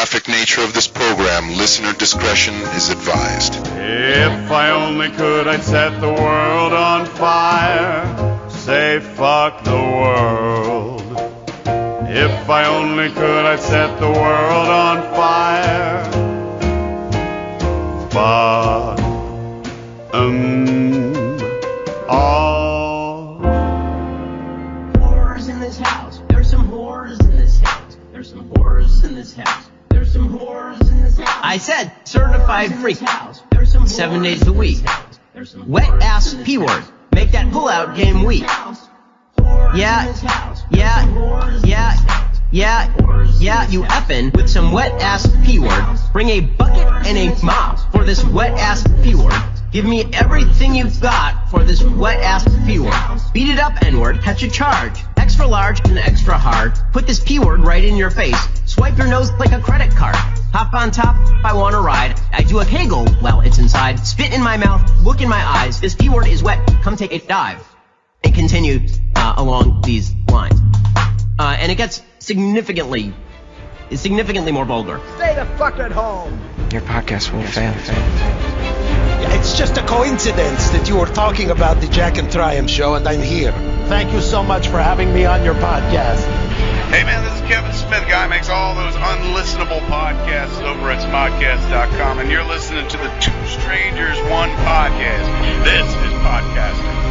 graphic nature of this program, listener discretion is advised. If I only could, I'd set the world on fire. Say fuck the world. If I only could, I'd set the world on fire. But all whores in this house. There's some whores in this house. There's some whores in this house. There's some whores in this house. I said certified freak. 7 days a week. Wet ass P word. Make that pull-out game weak. Yeah, you effin' with some wet-ass P-word. Bring a bucket and a mop for this wet-ass P-word. Give me everything you've got for this wet-ass P-word. Beat it up, N-word, catch a charge. Extra large and extra hard. Put this P-word right in your face. Swipe your nose like a credit card. Hop on top, I wanna ride. I do a kegel while it's inside. Spit in my mouth, look in my eyes. This P-word is wet, come take a dive. And continue along these lines. And it gets significantly more vulgar. Stay the fuck at home. Your podcast will fail. It's just a coincidence that you were talking about the Jack and Triumph show and I'm here. Thank you so much for having me on your podcast. Hey man, this is Kevin Smith, guy who makes all those unlistenable podcasts over at smodcast.com, and you're listening to the Two Strangers, One Podcast. This is podcasting.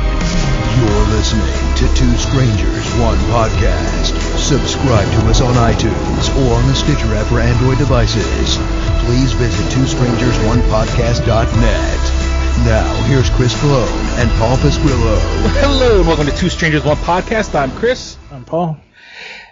You're listening to Two Strangers, One Podcast. Subscribe to us on iTunes or on the Stitcher app for Android devices. Please visit twostrangersonepodcast.net. Now, here's Chris Cologne and Paul Pasquillo. Hello, and welcome to Two Strangers, One Podcast. I'm Chris. I'm Paul.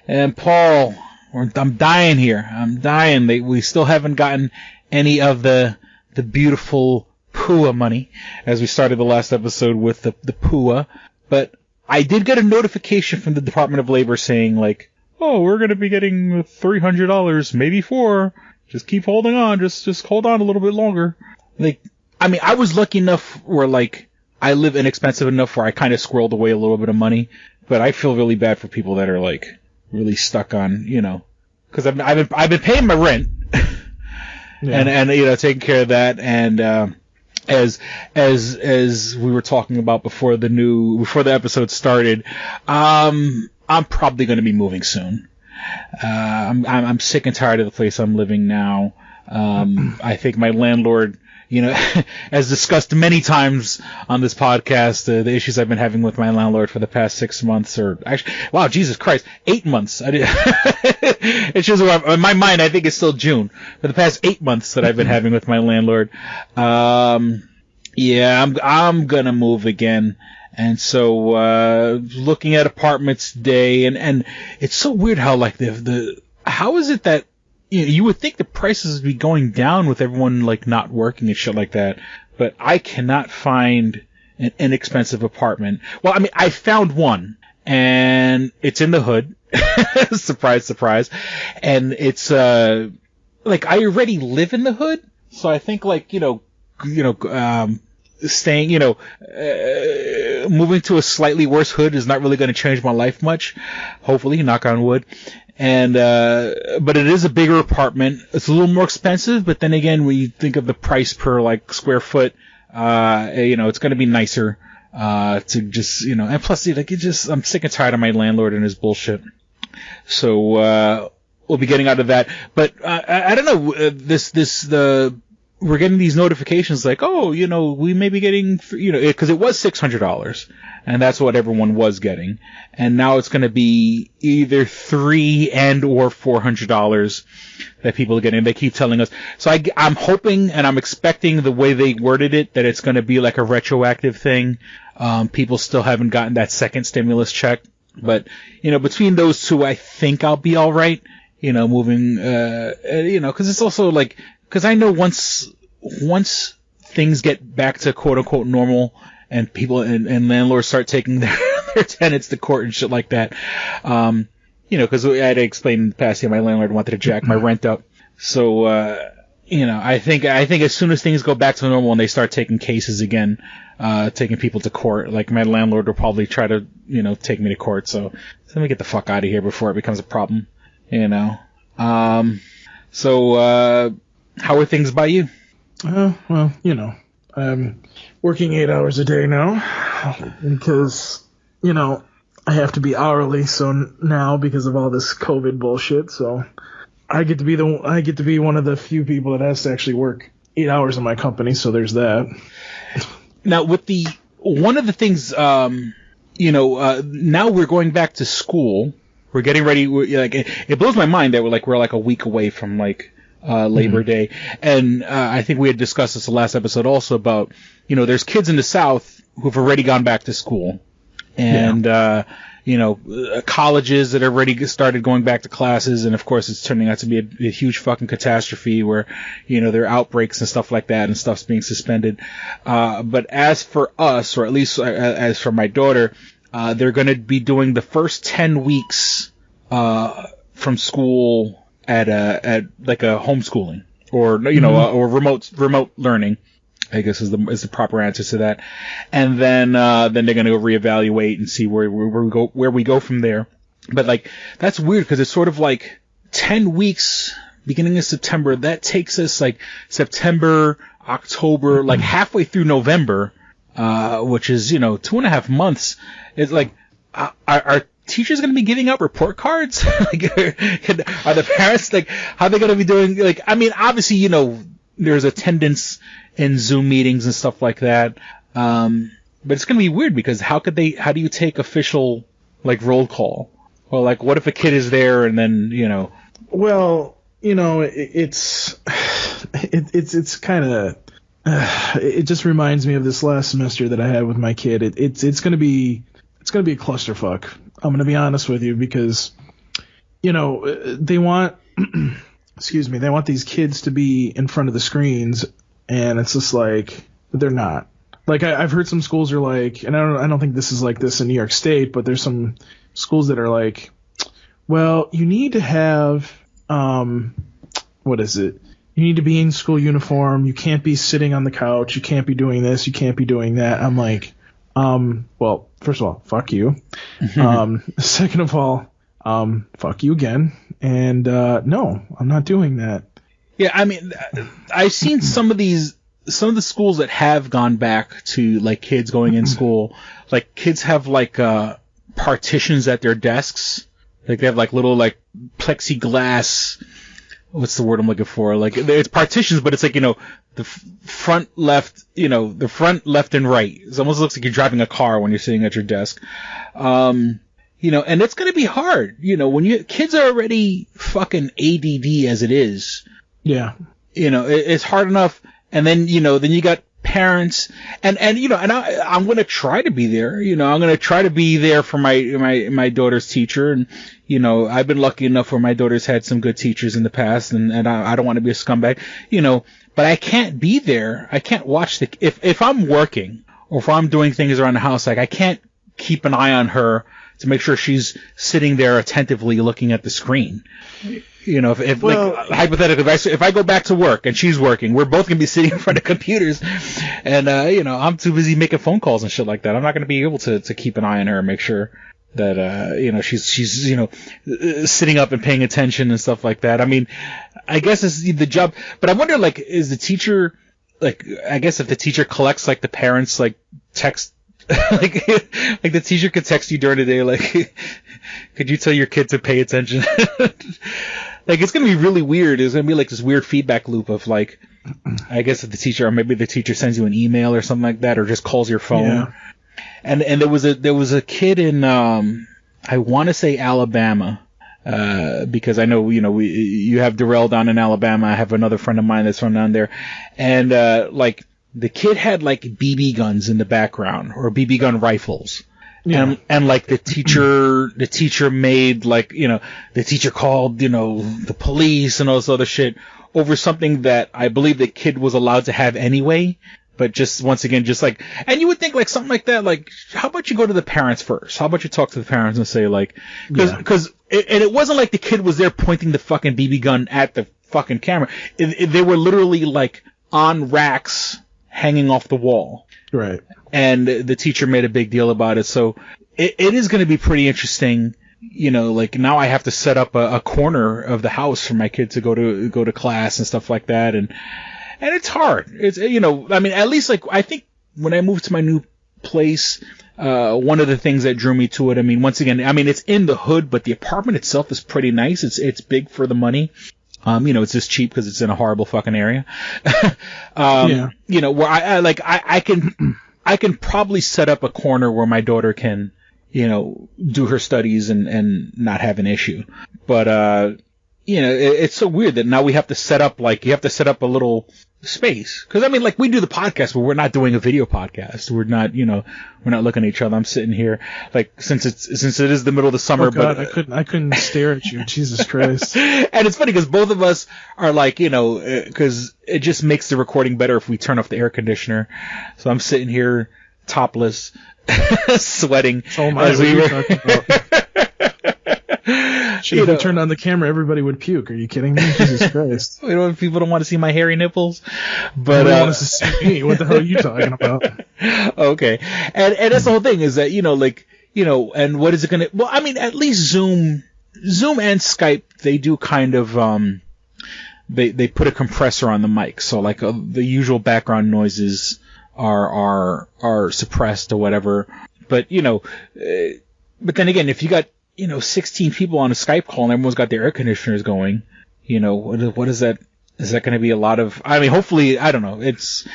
And Paul, I'm dying here. I'm dying. We still haven't gotten any of the beautiful PUA money, as we started the last episode with the PUA. But I did get a notification from the Department of Labor saying, like, oh, we're going to be getting $300, maybe $400. Just keep holding on. Just hold on a little bit longer. Like, I mean, I was lucky enough where, like, I live inexpensive enough where I kind of squirreled away a little bit of money. But I feel really bad for people that are, like, really stuck on, you know, because I've been paying my rent, yeah. and you know, taking care of that, and as we were talking about before the episode started, I'm probably going to be moving soon. I'm sick and tired of the place I'm living now. I think my landlord, you know, as discussed many times on this podcast, the issues I've been having with my landlord for the past 6 months, or actually, wow, Jesus Christ, 8 months. It's just, in my mind, I think it's still June. For the past 8 months that I've been having with my landlord. Yeah, I'm gonna move again. And so, looking at apartments today, and it's so weird how, like, how is it that, you would think the prices would be going down with everyone, like, not working and shit like that, but I cannot find an inexpensive apartment. Well, I mean, I found one, and it's in the hood. Surprise, surprise. And it's, like, I already live in the hood, so I think, like, staying, moving to a slightly worse hood is not really going to change my life much. Hopefully, knock on wood. And, but it is a bigger apartment. It's a little more expensive, but then again, when you think of the price per, like, square foot, it's going to be nicer, to just, and plus, like, I'm sick and tired of my landlord and his bullshit. So, we'll be getting out of that. But, I don't know, we're getting these notifications like, oh, we may be getting, because it was $600, and that's what everyone was getting, and now it's going to be either $300 and or $400 that people are getting. They keep telling us. So I'm hoping and I'm expecting the way they worded it that it's going to be like a retroactive thing. People still haven't gotten that second stimulus check, but between those two, I think I'll be all right. Moving, because it's also like. Because I know once things get back to quote unquote normal and people and landlords start taking their tenants to court and shit like that, because I had explained in the past, my landlord wanted to jack my rent up. So, I think as soon as things go back to normal and they start taking cases again, taking people to court, like my landlord will probably try to, take me to court. So let me get the fuck out of here before it becomes a problem, So, how are things by you? Well, I'm working 8 hours a day now because, I have to be hourly. So now because of all this COVID bullshit, so I get to be one of the few people that has to actually work 8 hours in my company. So there's that. Now one of the things, now we're going back to school. We're getting ready. It blows my mind that we're like a week away from Labor Day. And I think we had discussed this the last episode also about, there's kids in the South who've already gone back to school. And, colleges that have already started going back to classes. And, of course, it's turning out to be a huge fucking catastrophe where, there are outbreaks and stuff like that and stuff's being suspended. But as for us, or at least as for my daughter, they're going to be doing the first 10 weeks from school at a homeschooling or or remote learning, I guess is the proper answer to that. And then they're going to reevaluate and see where we go from there. But that's weird because it's sort of 10 weeks beginning of September. That takes us September, October, halfway through November, which is 2.5 months. It's are teachers going to be giving out report cards? Are the parents how are they going to be doing? Obviously there's attendance in Zoom meetings and stuff like that. But it's going to be weird because how do you take official roll call? Or what if a kid is there and then Well, it's kind of. It just reminds me of this last semester that I had with my kid. It's going to be a clusterfuck. I'm going to be honest with you because, they want, they want these kids to be in front of the screens, and it's just they're not. I've heard some schools are and I don't think this is like this in New York State, but there's some schools that are well, you need to have, what is it? You need to be in school uniform. You can't be sitting on the couch. You can't be doing this. You can't be doing that. I'm well, first of all, fuck you. Second of all, fuck you again. And, no, I'm not doing that. Yeah. I've seen some of the schools that have gone back to kids going in school, kids have partitions at their desks. They have little plexiglass. What's the word I'm looking for? It's partitions, but it's the front left, the front left and right. It almost looks like you're driving a car when you're sitting at your desk. And it's going to be hard, when kids are already fucking ADD as it is. Yeah. It's hard enough. And then, then you got parents and I'm going to try to be there. I'm going to try to be there for my daughter's teacher. And, I've been lucky enough where my daughter's had some good teachers in the past and I don't want to be a scumbag, but I can't be there. I can't watch if I'm working or if I'm doing things around the house, I can't keep an eye on her to make sure she's sitting there attentively looking at the screen. Hypothetically, if I go back to work and she's working, we're both gonna be sitting in front of computers, and I'm too busy making phone calls and shit like that. I'm not gonna be able to keep an eye on her and make sure that she's sitting up and paying attention and stuff like that. I guess it's the job, but I wonder is the teacher I guess if the teacher collects the parents text. The teacher could text you during the day, could you tell your kid to pay attention? It's going to be really weird. It's going to be this weird feedback loop of I guess if the teacher, or maybe the teacher sends you an email or something like that, or just calls your phone. Yeah. And there was a kid in, I want to say Alabama, because I know, you have Darrell down in Alabama. I have another friend of mine that's from down there. And, the kid had BB guns in the background or BB gun rifles. Yeah. And the teacher made the teacher called, the police and all this other shit over something that I believe the kid was allowed to have anyway. But just once again, and you would think something like that, how about you go to the parents first? How about you talk to the parents and say cause it wasn't like the kid was there pointing the fucking BB gun at the fucking camera. They were literally on racks hanging off the wall. Right. And the teacher made a big deal about it. So it is going to be pretty interesting like now I have to set up a corner of the house for my kid to go to class and stuff like that. And it's hard. It's, I mean, at least like, I think when I moved to my new place, one of the things that drew me to it, I mean, once again, I mean, it's in the hood, but the apartment itself is pretty nice. It's big for the money. It's just cheap because it's in a horrible fucking area. Where I can probably set up a corner where my daughter can, do her studies and not have an issue. But, it's so weird that now we have to set up, you have to set up a little space. Cause I mean, we do the podcast, but we're not doing a video podcast. We're not, we're not looking at each other. I'm sitting here, since it is the middle of the summer, God, but I couldn't stare at you. Jesus Christ. And it's funny because both of us are cause it just makes the recording better if we turn off the air conditioner. So I'm sitting here topless, sweating. Oh my, what are you talking about? If we turned on the camera, everybody would puke. Are you kidding me? Jesus Christ. People don't want to see my hairy nipples. But nobody wants to see me. What the hell are you talking about? Okay. And that's the whole thing is that, and what is it going to, well, I mean, at least Zoom and Skype, they do kind of, they put a compressor on the mic. So the usual background noises are suppressed or whatever. But, but then again, if you got, 16 people on a Skype call and everyone's got their air conditioners going, what is that? Is that going to be a lot of, I mean, hopefully, I don't know. It's,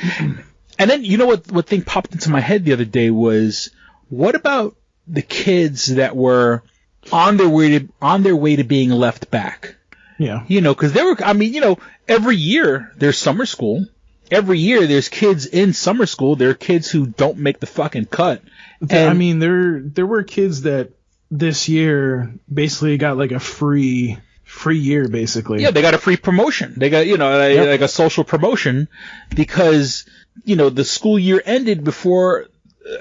and then, what thing popped into my head the other day was, what about the kids that were on their way to being left back? Yeah. Cause every year there's summer school. Every year there's kids in summer school. There are kids who don't make the fucking cut. I mean, there were kids that this year basically got a free year, basically. Yeah, they got a free promotion. They got, a social promotion because, the school year ended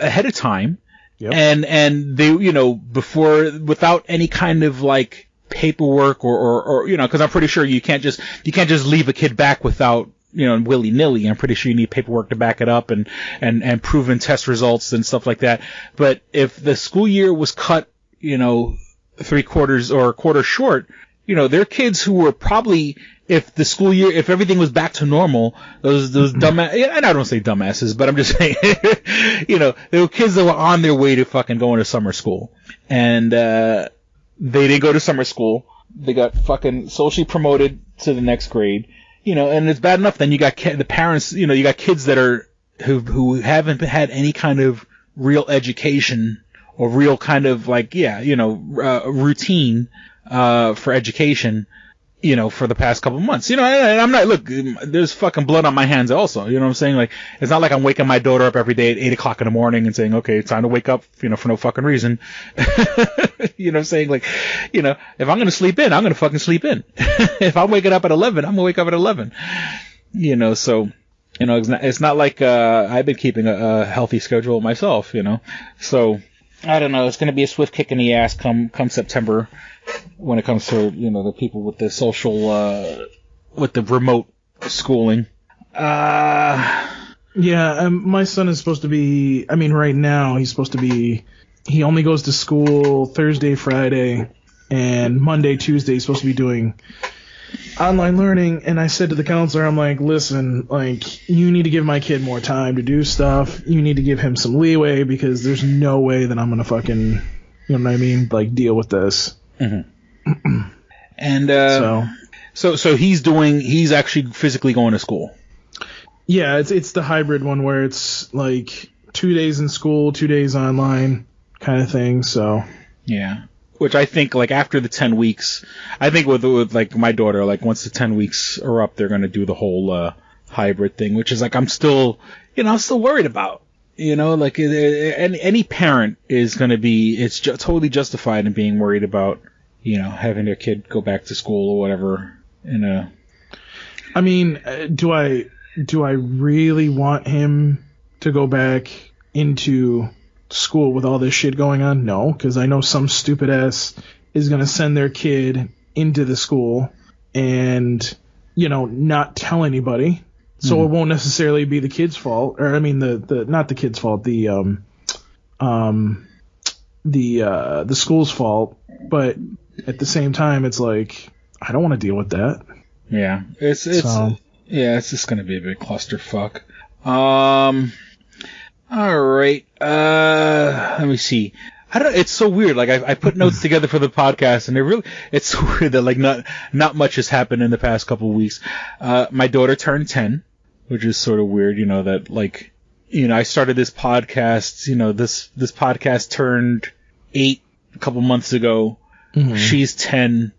ahead of time. Yep. And they, without any kind of paperwork or cause I'm pretty sure you can't just leave a kid back without, willy-nilly. I'm pretty sure you need paperwork to back it up and proven test results and stuff like that. But if the school year was cut, 3/4 or a quarter short, there are kids who were probably, if everything was back to normal, those dumbass, and I don't say dumbasses, but I'm just saying, there were kids that were on their way to fucking going to summer school. And, they didn't go to summer school. They got fucking socially promoted to the next grade. And it's bad enough. Then you got the parents, you got kids that are, who haven't had any kind of real education or real kind of routine, for education, for the past couple of months, and I'm not, look, there's fucking blood on my hands also, what I'm saying? It's not like I'm waking my daughter up every day at 8:00 in the morning and saying, okay, it's time to wake up, for no fucking reason. I'm saying? If I'm going to sleep in, I'm going to fucking sleep in. If I'm waking up at 11, I'm going to wake up at 11. So, it's not like, I've been keeping a healthy schedule myself, So, I don't know. It's going to be a swift kick in the ass come September when it comes to, the people with the social, with the remote schooling. Yeah, my son is supposed to be, right now he's supposed to be, he only goes to school Thursday, Friday, and Monday, Tuesday he's supposed to be doing online learning. And I said to the counselor, I'm like, listen, you need to give my kid more time to do stuff. You need to give him some leeway because there's no way that I'm going to fucking, deal with this. Mm-hmm. And, so he's actually physically going to school. Yeah, it's the hybrid one where it's 2 days in school, 2 days online kind of thing. So yeah. Which I think, after the 10 weeks, I think with my daughter, once the 10 weeks are up, they're going to do the whole, hybrid thing, which is I'm still worried about, any parent is going to be, it's totally justified in being worried about, having their kid go back to school or whatever do I really want him to go back into school with all this shit going on? No, because I know some stupid ass is going to send their kid into the school and, not tell anybody. So it won't necessarily be the kid's fault, or not the kid's fault, the the school's fault, but at the same time, it's like I don't want to deal with that. Yeah, it's just gonna be a big clusterfuck. All right. Let me see. I don't. It's so weird. Like I put notes together for the podcast, and it's so weird that like not much has happened in the past couple of weeks. My daughter turned 10, which is sort of weird. You know that like, you know, I started this podcast. You know, this podcast turned 8 a couple months ago. Mm-hmm. She's 10.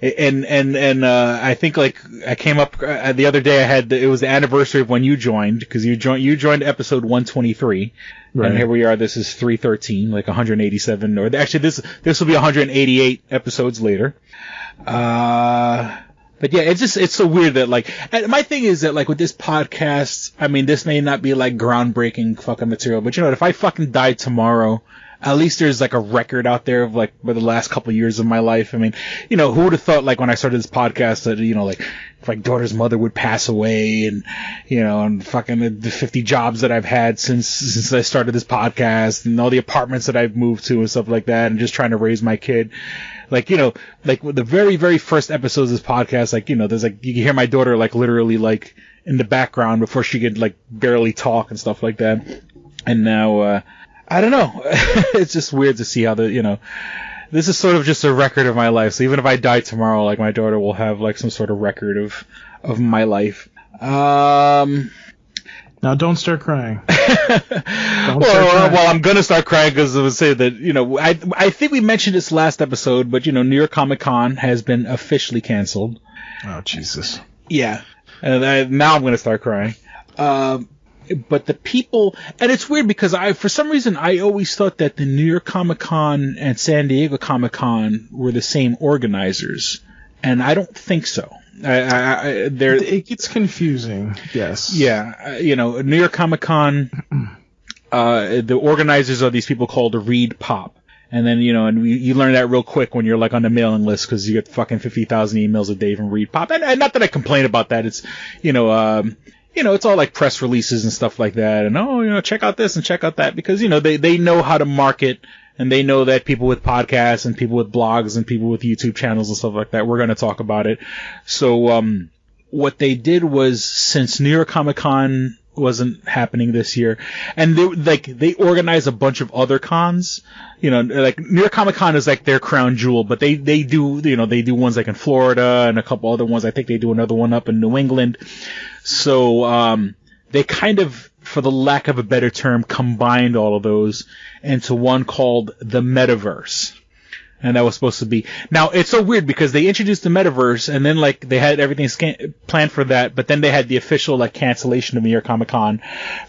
And I think like I came up the other day. It was the anniversary of when you joined, because you joined episode 123, right. And here we are. This is 313, like 187, or actually this will be 188 episodes later. But yeah, it's so weird that like, and my thing is that like with this podcast, I mean, this may not be like groundbreaking fucking material, but you know what? If I fucking died tomorrow, at least there's like a record out there of like for the last couple of years of my life. I mean, you know, who would have thought like when I started this podcast that, you know, like if my daughter's mother would pass away, and, you know, and fucking the 50 jobs that I've had since I started this podcast, and all the apartments that I've moved to and stuff like that, and just trying to raise my kid. Like, you know, like with the very, very first episodes of this podcast, like, you know, there's like, you can hear my daughter like literally like in the background before she could like barely talk and stuff like that. And now, I don't know. It's just weird to see how you know, this is sort of just a record of my life. So even if I die tomorrow, like my daughter will have like some sort of record of my life. Now don't start crying. Well, I'm gonna start crying because I would say that, you know, I think we mentioned this last episode, but you know, New York Comic Con has been officially canceled. Oh Jesus. Yeah, and now I'm gonna start crying. But the people, and it's weird because for some reason I always thought that the New York Comic Con and San Diego Comic Con were the same organizers, and I don't think so. It gets confusing. Yes. Yeah. You know, New York Comic Con, the organizers are these people called Read Pop. And then, you know, and you learn that real quick when you're like on the mailing list, because you get fucking 50,000 emails a day from Read Pop. And not that I complain about that. It's, you know, it's all like press releases and stuff like that. And, you know, check out this and check out that, because, you know, they know how to market, and they know that people with podcasts and people with blogs and people with YouTube channels and stuff like that, we're going to talk about it. So, what they did was, since New York Comic Con wasn't happening this year, and they organize a bunch of other cons, you know, like New York Comic Con is like their crown jewel, but they do, you know, they do ones like in Florida and a couple other ones. I think they do another one up in New England. So, they kind of, for the lack of a better term, combined all of those into one called the Metaverse. And that was supposed to be... Now, it's so weird because they introduced the Metaverse, and then, like, they had everything planned for that, but then they had the official, like, cancellation of New York Comic Con.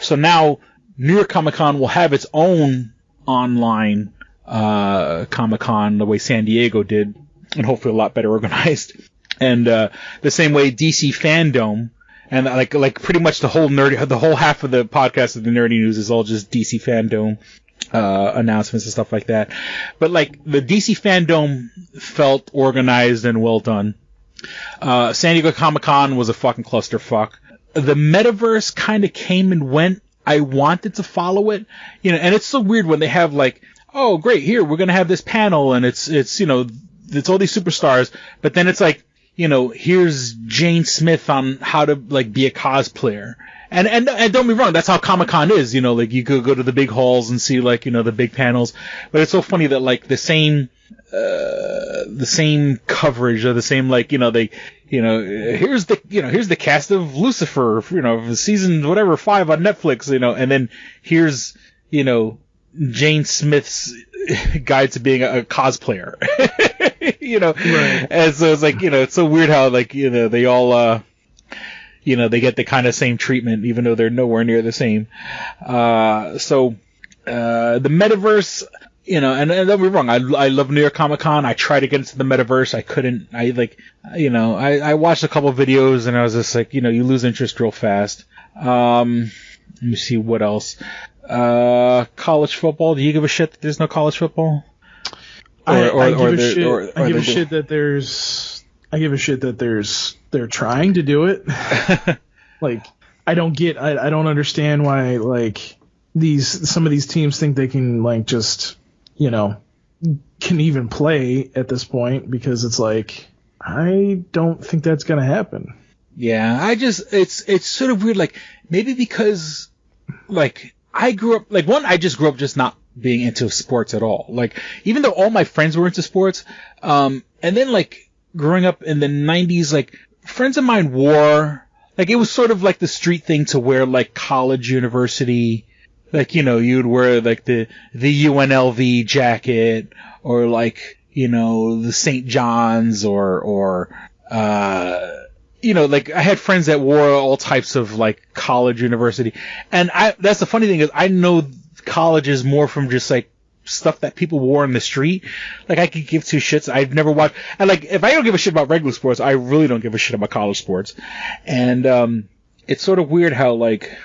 So now, New York Comic Con will have its own online Comic Con, the way San Diego did, and hopefully a lot better organized. And the same way DC FanDumb, and like pretty much the whole half of the podcast of the Nerdy News is all just DC FanDumb announcements and stuff like that. But like the DC FanDumb felt organized and well done. San Diego Comic-Con was a fucking clusterfuck. The Metaverse kind of came and went. I wanted to follow it, you know, and it's so weird when they have like, oh great, here we're gonna have this panel, and it's you know, it's all these superstars, but then it's like, you know, here's Jane Smith on how to like be a cosplayer. And don't get me wrong, that's how Comic-Con is, you know, like you could go to the big halls and see like, you know, the big panels. But it's so funny that like the same coverage, or the same, like, you know, here's the cast of Lucifer, you know, season whatever 5 on Netflix, you know, and then here's, you know, Jane Smith's guide to being a cosplayer. You know, right. And so it's like, you know, it's so weird how like, you know, they all, you know, they get the kind of same treatment, even though they're nowhere near the same. So the Metaverse, you know, and don't be wrong, I love New York Comic Con. I tried to get into the Metaverse. I couldn't. I like, you know, I watched a couple of videos, and I was just like, you know, you lose interest real fast. Let me see what else. College football. Do you give a shit that there's no college football? I give a shit that they're trying to do it. Like, I don't understand why, like, some of these teams think they can, like, just, you know, can even play at this point, because it's like, I don't think that's going to happen. Yeah, it's sort of weird, like, maybe because, like, I just grew up just not being into sports at all. Like, even though all my friends were into sports, and then, like, growing up in the 90s, like, friends of mine wore, like, it was sort of like the street thing to wear, like, college, university, like, you'd wear, like, the UNLV jacket, or, like, the St. John's, or like, I had friends that wore all types of, like, college, university, and that's the funny thing is, I know colleges more from just, like, stuff that people wore in the street. Like, I could give two shits. I've never watched, and, like, if I don't give a shit about regular sports, I really don't give a shit about college sports. And it's sort of weird how, like,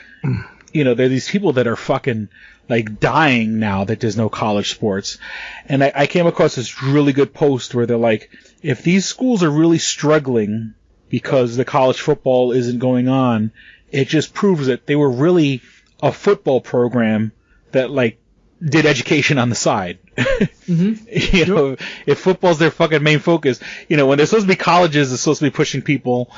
there are these people that are fucking, like, dying now that there's no college sports. And I came across this really good post where they're like, if these schools are really struggling because the college football isn't going on, it just proves that they were really a football program that, like, did education on the side. Mm-hmm. If football's their fucking main focus, when they're supposed to be colleges, it's supposed to be pushing people.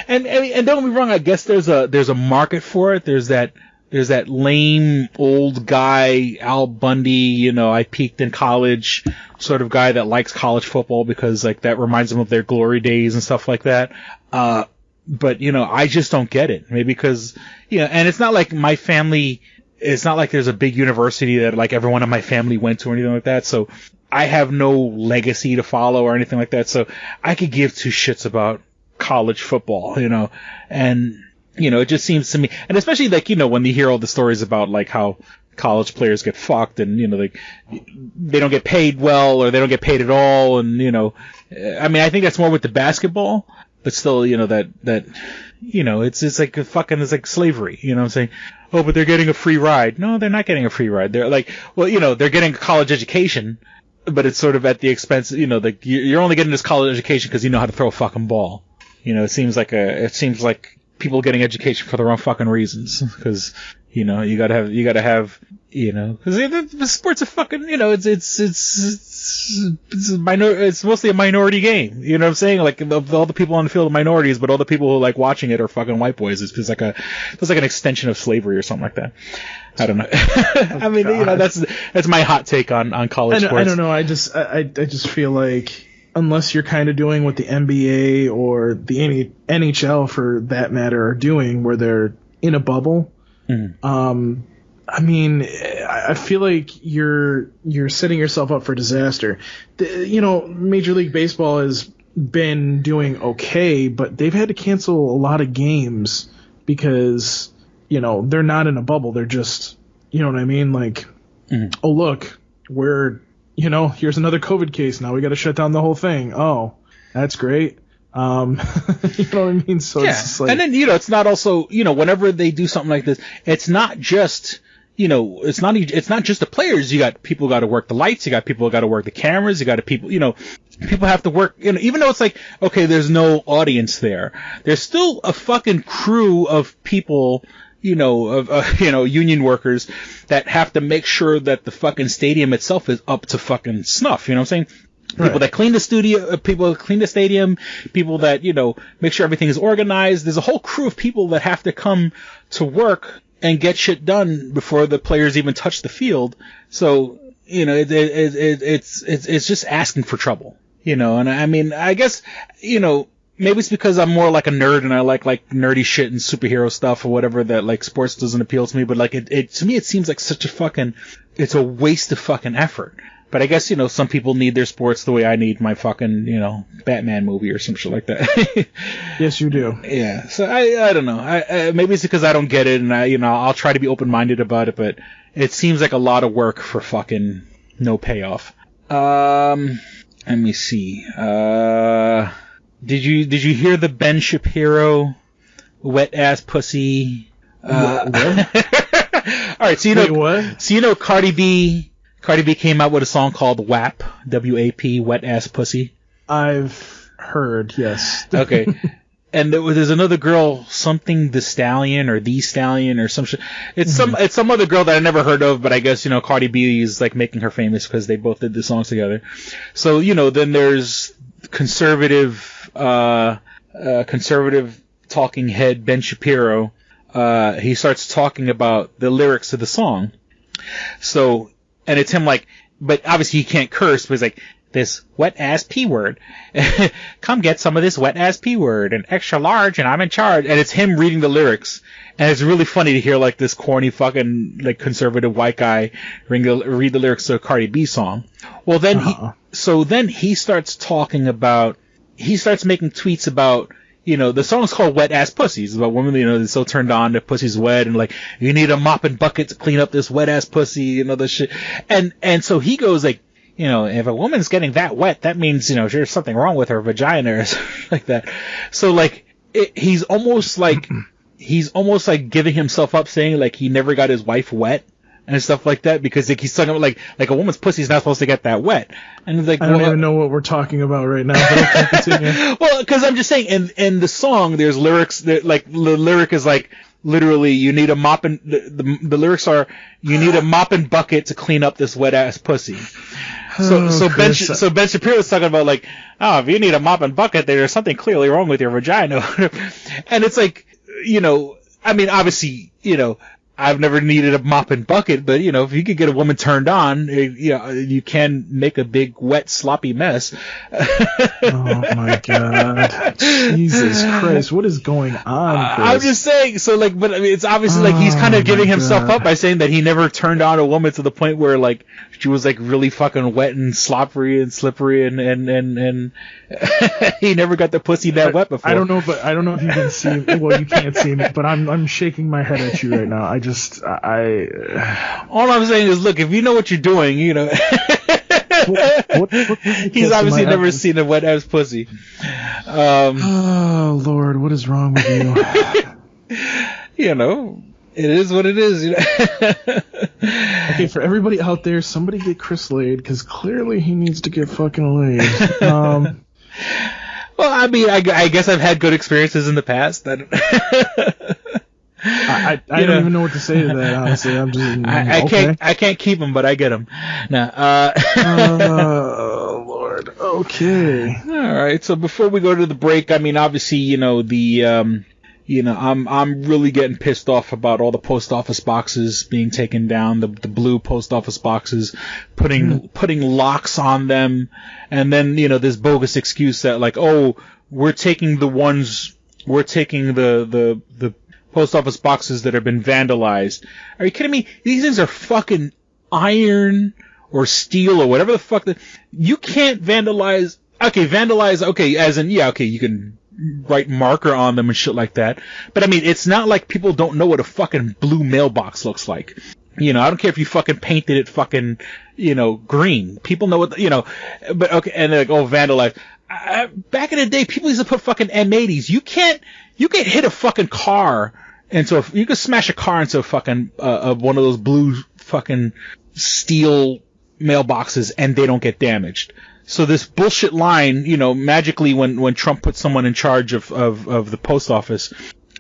And don't get me wrong, I guess there's a market for it. There's that lame old guy, Al Bundy, I peaked in college sort of guy that likes college football because, like, that reminds them of their glory days and stuff like that. But, I just don't get it. Maybe because, and it's not like my family, it's not like there's a big university that, like, everyone in my family went to or anything like that. So I have no legacy to follow or anything like that. So I could give two shits about college football, and, it just seems to me, and especially, like, when you hear all the stories about, like, how college players get fucked and, like, they don't get paid well or they don't get paid at all. And, I mean, I think that's more with the basketball, but still, it's like a fucking, it's like slavery, what I'm saying? Oh, but they're getting a free ride. No, they're not getting a free ride. They're like, well, they're getting a college education, but it's sort of at the expense, like, you're only getting this college education because you know how to throw a fucking ball. It seems like people getting education for the wrong fucking reasons, because, you gotta have, because the sports are fucking, it's mostly a minority game. You know what I'm saying? Like, all the people on the field are minorities, but all the people who like watching it are fucking white boys. It's like an extension of slavery or something like that. I don't know. I mean, that's my hot take on college sports. I don't know. I just feel like, unless you're kind of doing what the NBA or the NHL, for that matter, are doing, where they're in a bubble, I mean, I feel like you're setting yourself up for disaster. Major League Baseball has been doing okay, but they've had to cancel a lot of games because, they're not in a bubble. They're just, you know what I mean? Like, oh, look, here's another COVID case. Now we got to shut down the whole thing. Oh, that's great. You know what I mean? So yeah. It's just like, and then, it's not also, whenever they do something like this, it's not just, it's not just the players. You got people who got to work the lights. You got people who got to work the cameras. You got people have to work, even though it's like, okay, there's no audience there. There's still a fucking crew of people, union workers that have to make sure that the fucking stadium itself is up to fucking snuff. You know what I'm saying? People that clean the studio, people that clean the stadium, people that, make sure everything is organized. There's a whole crew of people that have to come to work and get shit done before the players even touch the field. So, it's just asking for trouble, and I mean, I guess, maybe it's because I'm more like a nerd and I like nerdy shit and superhero stuff or whatever, that, like, sports doesn't appeal to me, but, like, to me it seems like such it's a waste of fucking effort. But I guess, some people need their sports the way I need my fucking, Batman movie or some shit like that. Yes, you do. Yeah. So I don't know. Maybe it's because I don't get it, and I'll try to be open-minded about it, but it seems like a lot of work for fucking no payoff. Let me see. Did you hear the Ben Shapiro wet ass pussy? What? All right. So Wait, what? So Cardi B came out with a song called WAP, W-A-P, wet ass pussy. I've heard, yes. Okay. there's another girl, something the Stallion or the Stallion or some shit. It's some other girl that I never heard of, but I guess, Cardi B is like making her famous because they both did the songs together. So, then there's conservative talking head Ben Shapiro. He starts talking about the lyrics of the song. So, and it's him like, but obviously he can't curse, but he's like, this wet-ass P-word. Come get some of this wet-ass P-word, and extra large, and I'm in charge. And it's him reading the lyrics. And it's really funny to hear, like, this corny fucking, like, conservative white guy read the lyrics to a Cardi B song. Well, then then he starts talking about, he starts making tweets about, the song's called Wet Ass Pussies. It's about women, they're so turned on, their pussy's wet, and like, you need a mop and bucket to clean up this wet ass pussy, this shit. And so he goes like, if a woman's getting that wet, that means, there's something wrong with her vagina or something like that. So like, he's almost like giving himself up, saying like he never got his wife wet and stuff like that, because like he's talking about like a woman's pussy's not supposed to get that wet. And it's like, I don't even know what we're talking about right now, but okay, continue. Well, because I'm just saying, in the song, there's lyrics that, like, the lyric is like, literally, you need a mop and the lyrics are, you need a mop and bucket to clean up this wet ass pussy. So Ben Shapiro is talking about like, if you need a mop and bucket, there's something clearly wrong with your vagina. And it's like, I mean, obviously, I've never needed a mop and bucket, but if you could get a woman turned on, you can make a big, wet, sloppy mess. Oh my God. Jesus Christ, what is going on, Chris? I'm just saying, so like, but I mean, it's obviously like he's kind of giving himself up by saying that he never turned on a woman to the point where like she was like really fucking wet and slippery and he never got the pussy that wet before. I don't know if you can see me. Well, you can't see me, but I'm shaking my head at you right now. All I'm saying is, look, if you know what you're doing, what he's obviously never seen a wet ass pussy. Oh Lord, what is wrong with you? It is what it is. Okay, for everybody out there, somebody get Chris laid, because clearly he needs to get fucking laid. Well, I mean, I guess I've had good experiences in the past. I don't even know what to say to that, honestly. I can't keep them, but I get them. No. Oh Lord. Okay. All right. So before we go to the break, I mean, obviously, I'm really getting pissed off about all the post office boxes being taken down, the blue post office boxes, putting locks on them, and then, this bogus excuse that like, oh, we're taking the post office boxes that have been vandalized. Are you kidding me? These things are fucking iron or steel or whatever the fuck you can't vandalize. Okay, as in, you can write marker on them and shit like that. But I mean, it's not like people don't know what a fucking blue mailbox looks like. I don't care if you fucking painted it fucking, green. People know what, but okay, and they're like, oh, vandalized. Back in the day, people used to put fucking M80s. You can hit a fucking car you can smash a car into a fucking, one of those blue fucking steel mailboxes and they don't get damaged. So this bullshit line, magically when Trump put someone in charge of the post office,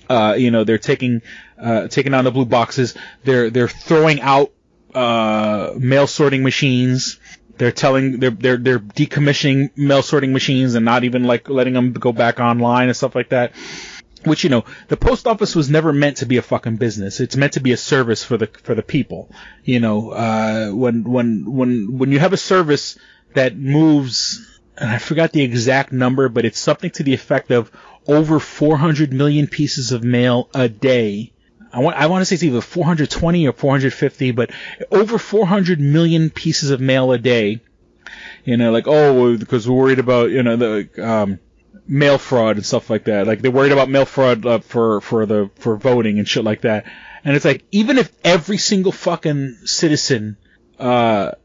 they're taking on the blue boxes. They're throwing out, mail sorting machines. They're decommissioning mail sorting machines and not even like letting them go back online and stuff like that. Which, the post office was never meant to be a fucking business. It's meant to be a service for the people. When you have a service that moves, and I forgot the exact number, but it's something to the effect of over 400 million pieces of mail a day. I want to say it's either 420 or 450, but over 400 million pieces of mail a day. Because we're worried about, mail fraud and stuff like that. Like they're worried about mail fraud for voting and shit like that. And it's like, even if every single fucking citizen, not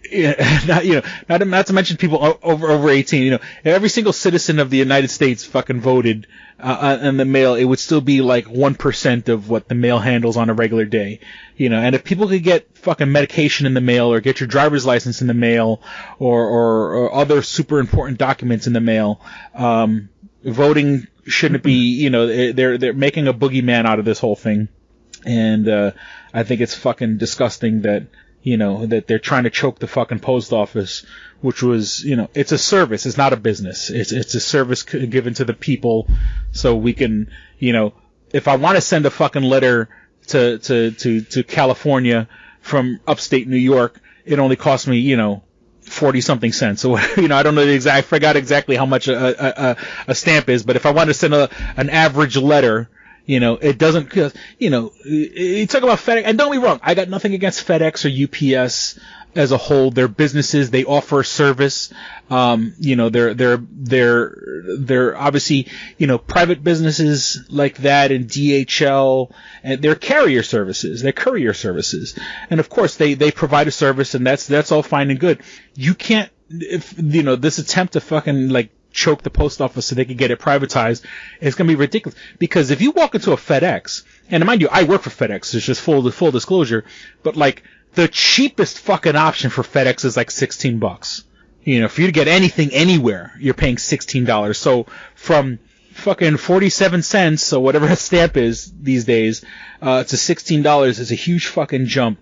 to mention people over 18, every single citizen of the United States fucking voted in the mail, it would still be like 1% of what the mail handles on a regular day. And if people could get fucking medication in the mail or get your driver's license in the mail or other super important documents in the mail, voting shouldn't be, they're making a boogeyman out of this whole thing. And, I think it's fucking disgusting that, that they're trying to choke the fucking post office, which was, it's a service. It's not a business. It's a service given to the people so we can, if I want to send a fucking letter to California from upstate New York, it only costs me, 40 something cents. So, I don't know I forgot exactly how much a stamp is, but if I want to send an average letter, it doesn't, you talk about FedEx, and don't be wrong, I got nothing against FedEx or UPS as a whole. They're businesses, they offer service. They're obviously, private businesses like that, and DHL, and they're carrier services, they're courier services. And of course they provide a service, and that's all fine and good. You can't, this attempt to fucking choke the post office so they can get it privatized, it's going to be ridiculous. Because if you walk into a FedEx, and mind you, I work for FedEx, it's just full disclosure, but the cheapest fucking option for FedEx is $16. For you to get anything anywhere, you're paying $16. So from fucking 47 cents or whatever a stamp is these days, to $16 is a huge fucking jump.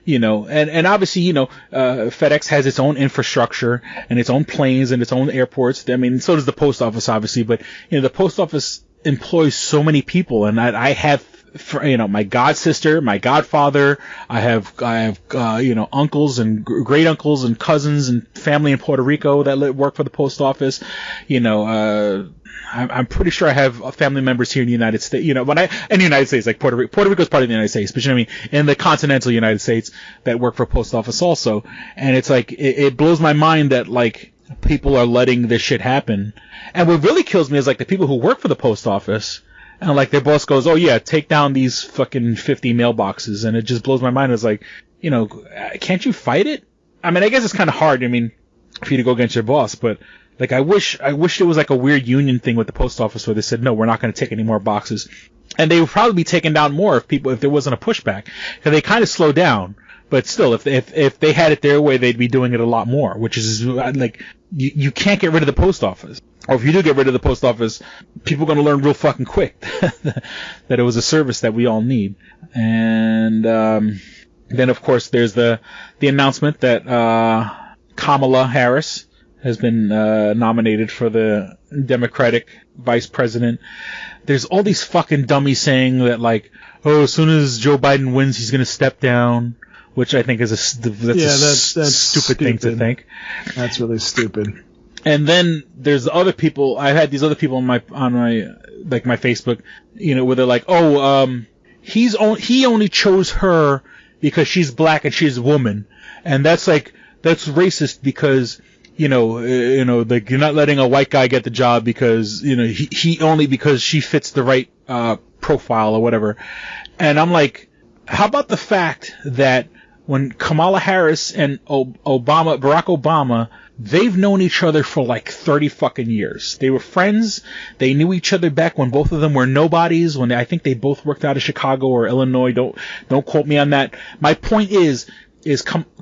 And obviously, FedEx has its own infrastructure and its own planes and its own airports. I mean, so does the post office, obviously, but, the post office employs so many people, and I have, my god sister, my godfather, I have, uncles and great uncles and cousins and family in Puerto Rico that work for the post office. I'm pretty sure I have family members here in the United States, in the United States, like Puerto Rico is part of the United States, but in the continental United States that work for post office also. And it's it blows my mind that people are letting this shit happen. And what really kills me is the people who work for the post office, and their boss goes, oh yeah, take down these fucking 50 mailboxes. And it just blows my mind. It's can't you fight it? I mean, I guess it's kind of hard, for you to go against your boss, but I wish it was a weird union thing with the post office where they said, no, we're not going to take any more boxes. And they would probably be taken down more if there wasn't a pushback. Because they kind of slow down. But still, if they had it their way, they'd be doing it a lot more, which is you can't get rid of the post office. Or if you do get rid of the post office, people are going to learn real fucking quick that it was a service that we all need. And then, of course, there's the announcement that Kamala Harris has been nominated for the Democratic vice president. There's all these fucking dummies saying that as soon as Joe Biden wins, he's going to step down, which I think is that's stupid thing to think. That's really stupid. And then there's other people. I had these other people on my Facebook, where they're he only chose her because she's black and she's a woman, and that's racist because you're not letting a white guy get the job because he only because she fits the right profile or whatever. And I'm how about the fact that when Kamala Harris and Barack Obama, they've known each other for 30 fucking years. They were friends. They knew each other back when both of them were nobodies, when I think they both worked out of Chicago or Illinois. Don't quote me on that. My point is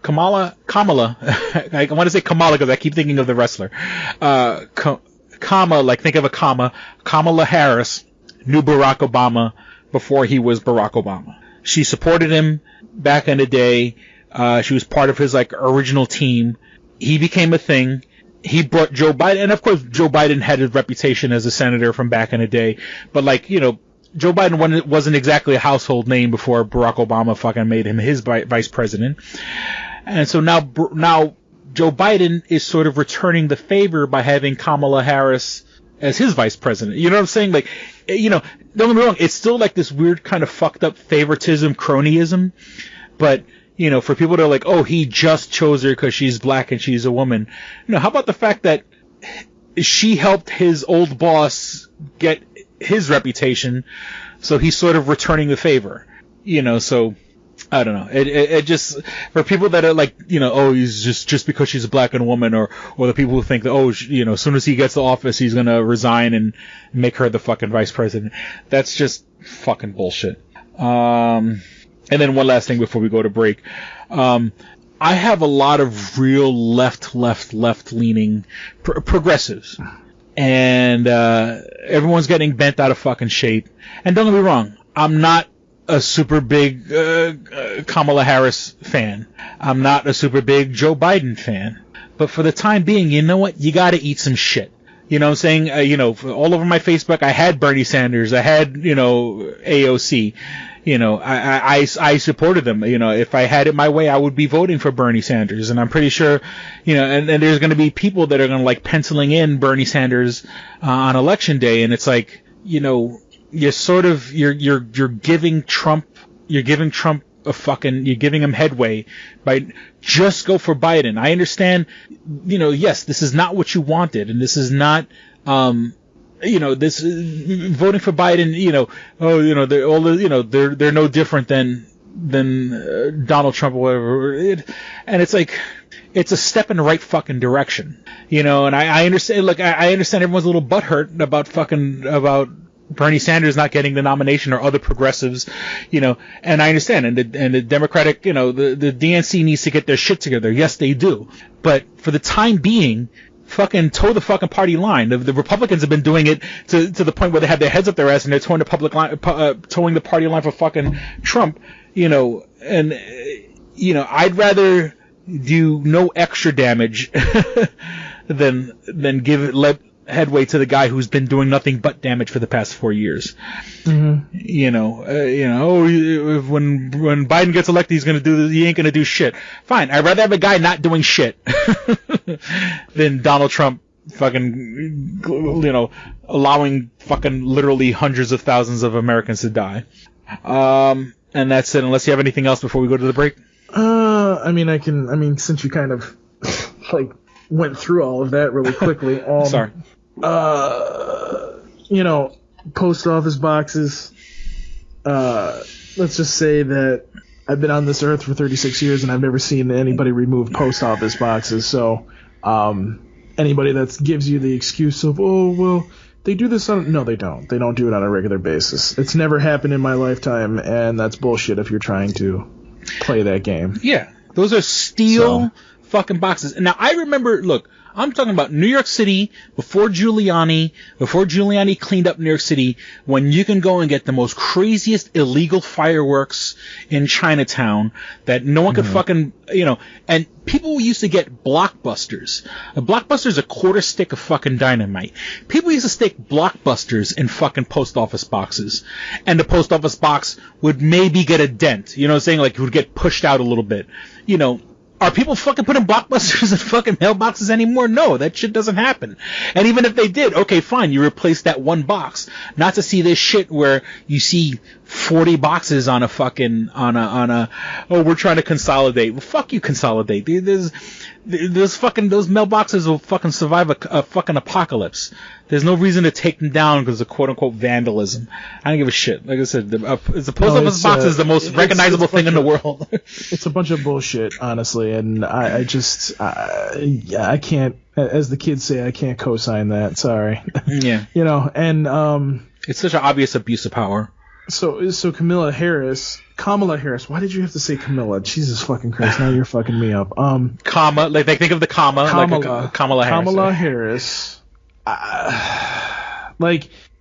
Kamala, I want to say Kamala because I keep thinking of the wrestler. Think of a comma. Kamala Harris knew Barack Obama before he was Barack Obama. She supported him back in the day. She was part of his original team. He became a thing. He brought Joe Biden, and of course Joe Biden had his reputation as a senator from back in the day, but Joe Biden wasn't exactly a household name before Barack Obama fucking made him his vice president. And so now Joe Biden is sort of returning the favor by having Kamala Harris as his vice president. You know what I'm saying? Don't get me wrong, it's still this weird kind of fucked up favoritism, cronyism, but for people that are oh, he just chose her because she's black and she's a woman. How about the fact that she helped his old boss get his reputation, so he's sort of returning the favor. So I don't know. It just, for people that are oh, he's just because she's a black and a woman, or the people who think that, as soon as he gets to office, he's gonna resign and make her the fucking vice president. That's just fucking bullshit. And then one last thing before we go to break. I have a lot of real left leaning progressives. and everyone's getting bent out of fucking shape. And don't get me wrong, I'm not a super big Kamala Harris fan. I'm not a super big Joe Biden fan. But for the time being, you know what? You got to eat some shit. You know what I'm saying? All over my Facebook, I had Bernie Sanders. I had, AOC. I supported them. If I had it my way, I would be voting for Bernie Sanders. And I'm pretty sure, and there's going to be people that are going to like penciling in Bernie Sanders on election day. And it's like, you're giving Trump you're giving him headway by just go for Biden. I understand, yes, this is not what you wanted, and this is not, this voting for Biden, they're no different than Donald Trump or whatever. And it's like, it's a step in the right fucking direction, and I understand, I understand everyone's a little butthurt about Bernie Sanders not getting the nomination or other progressives, and I understand. And the Democratic, the DNC needs to get their shit together. Yes, they do. But for the time being, fucking toe the fucking party line. The Republicans have been doing it to the point where they have their heads up their ass and they're towing the party line for fucking Trump, and, I'd rather do no extra damage than let headway to the guy who's been doing nothing but damage for the past 4 years. Mm-hmm. When Biden gets elected, he ain't gonna do shit. Fine, I'd rather have a guy not doing shit than Donald Trump fucking, allowing fucking literally hundreds of thousands of Americans to die. And that's it, unless you have anything else before we go to the break. Since you kind of went through all of that really quickly. Sorry. Post office boxes. Let's just say that I've been on this earth for 36 years and I've never seen anybody remove post office boxes. So, anybody that gives you the excuse of, they do this no, they don't. They don't do it on a regular basis. It's never happened in my lifetime, and that's bullshit if you're trying to play that game. Yeah. Those are steel fucking boxes. And now I remember, look, I'm talking about New York City before Giuliani cleaned up New York City, when you can go and get the most craziest illegal fireworks in Chinatown that no one could fucking, and people used to get blockbusters. A blockbuster is a quarter stick of fucking dynamite. People used to stick blockbusters in fucking post office boxes, and the post office box would maybe get a dent, saying, like, it would get pushed out a little bit, Are people fucking putting blockbusters in fucking mailboxes anymore? No, that shit doesn't happen. And even if they did, okay, fine, you replace that one box. Not to see this shit where you see 40 boxes on a fucking, we're trying to consolidate. Well, fuck you, consolidate. Those mailboxes will fucking survive a fucking apocalypse. There's no reason to take them down because of quote-unquote vandalism. I don't give a shit. Like I said, the post office box is the most recognizable thing in the world. It's a bunch of bullshit, honestly, and I can't, as the kids say, I can't co-sign that. Sorry. Yeah. It's such an obvious abuse of power. So Kamala Harris, why did you have to say Camilla? Jesus fucking Christ, now you're fucking me up. Comma, like they think of the comma, like Kamala Harris. Kamala Harris. I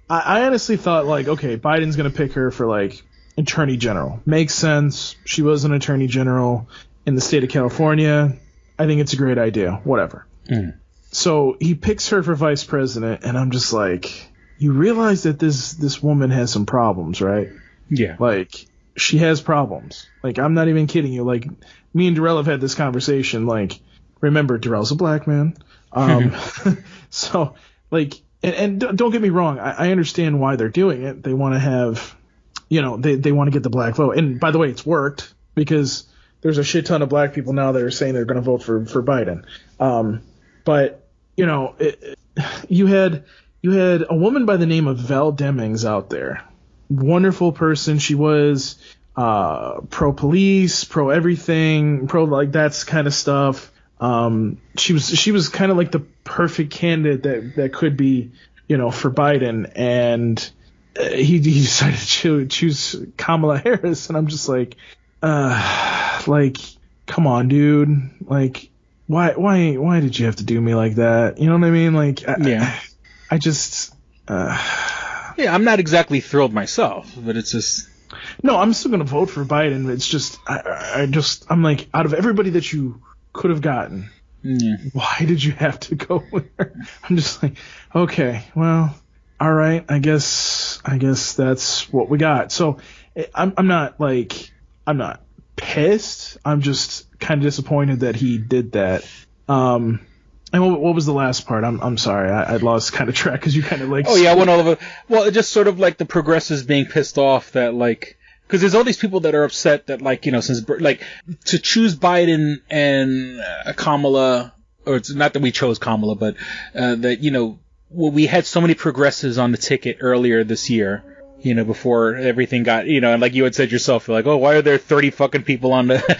honestly thought, okay, Biden's gonna pick her for, attorney general. Makes sense. She was an attorney general in the state of California. I think it's a great idea. Whatever. Mm. So he picks her for vice president, and I'm just like, you realize that this woman has some problems, right? Yeah. She has problems. I'm not even kidding you. Me and Darrell have had this conversation. Remember, Darrell's a black man. So, and don't get me wrong. I understand why they're doing it. They want to have, they want to get the black vote. And by the way, it's worked because there's a shit ton of black people now that are saying they're going to vote for Biden. But, you had a woman by the name of Val Demings out there. Wonderful person. She was pro-police, pro-everything, that kind of stuff. She was kind of like the perfect candidate that could be, for Biden. And he decided to choose Kamala Harris. And I'm just like, come on, dude. Why did you have to do me like that? You know what I mean? Yeah. I just. Yeah, I'm not exactly thrilled myself, but it's just. No, I'm still gonna vote for Biden. It's just, I'm like, out of everybody that you could have gotten, why did you have to go there? I'm just like, okay, well, all right, I guess that's what we got. So I'm not pissed. I'm just kind of disappointed that he did that. And what was the last part? I'm sorry, I lost kind of track because you kind of like. Oh yeah, I went all over. Well, it's just sort of like the progressives being pissed off that like. Because there's all these people that are upset that, like, you know, since, like, to choose Biden and Kamala, or it's not that we chose Kamala, but that, you know, well, we had so many progressives on the ticket earlier this year, you know, before everything got, you know, and like you had said yourself, you're like, oh, why are there 30 fucking people on the,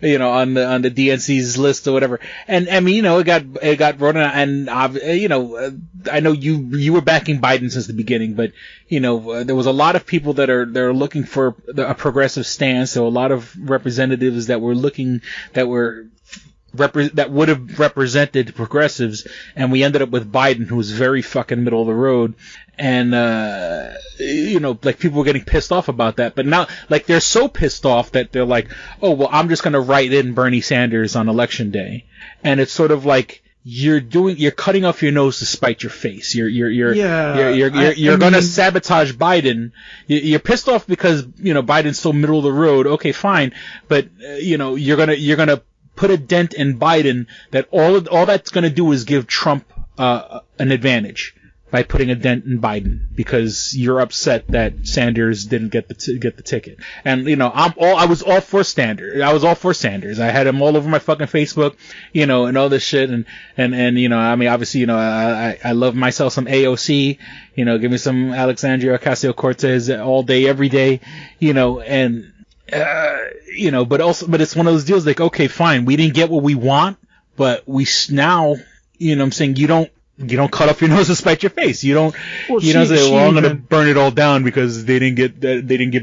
you know, on the DNC's list or whatever? And I mean, you know, it got brought in, and you know, I know you were backing Biden since the beginning, but you know, there was a lot of people that are looking for a progressive stance. So a lot of representatives that were looking that would have represented progressives, and we ended up with Biden, who was very fucking middle of the road. And, you know, like, people were getting pissed off about that. But now, like, they're so pissed off that they're like, oh, well, I'm just going to write in Bernie Sanders on election day. And it's sort of like, you're cutting off your nose to spite your face. You're going to sabotage Biden. You're pissed off because, you know, Biden's so middle of the road. Okay, fine. But, you know, you're going to put a dent in Biden that all that's going to do is give Trump, an advantage. By putting a dent in Biden, because you're upset that Sanders didn't get the ticket. And, you know, I was all for Sanders. I had him all over my fucking Facebook, you know, and all this shit. And, you know, I mean, obviously, you know, I love myself some AOC, you know, give me some Alexandria Ocasio-Cortez all day, every day, you know, and, you know, but it's one of those deals like, okay, fine, we didn't get what we want, but we now, you know what I'm saying, you don't cut off your nose to spite your face. You don't say, well, I'm going to burn it all down because they didn't give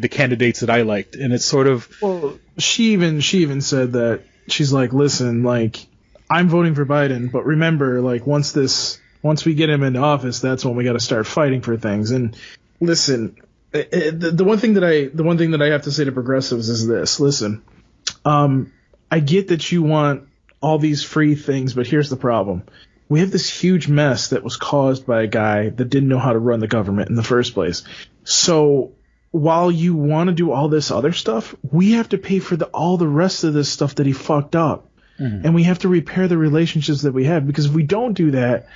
the candidates that I liked. And it's sort of. Well, she even said that, she's like, listen, like, I'm voting for Biden, but remember, like, once we get him into office, that's when we got to start fighting for things. And listen, the one thing that I have to say to progressives is this. Listen, I get that you want all these free things, but here's the problem. We have this huge mess that was caused by a guy that didn't know how to run the government in the first place. So while you want to do all this other stuff, we have to pay for all the rest of this stuff that he fucked up. Mm-hmm. And we have to repair the relationships that we have, because if we don't do that,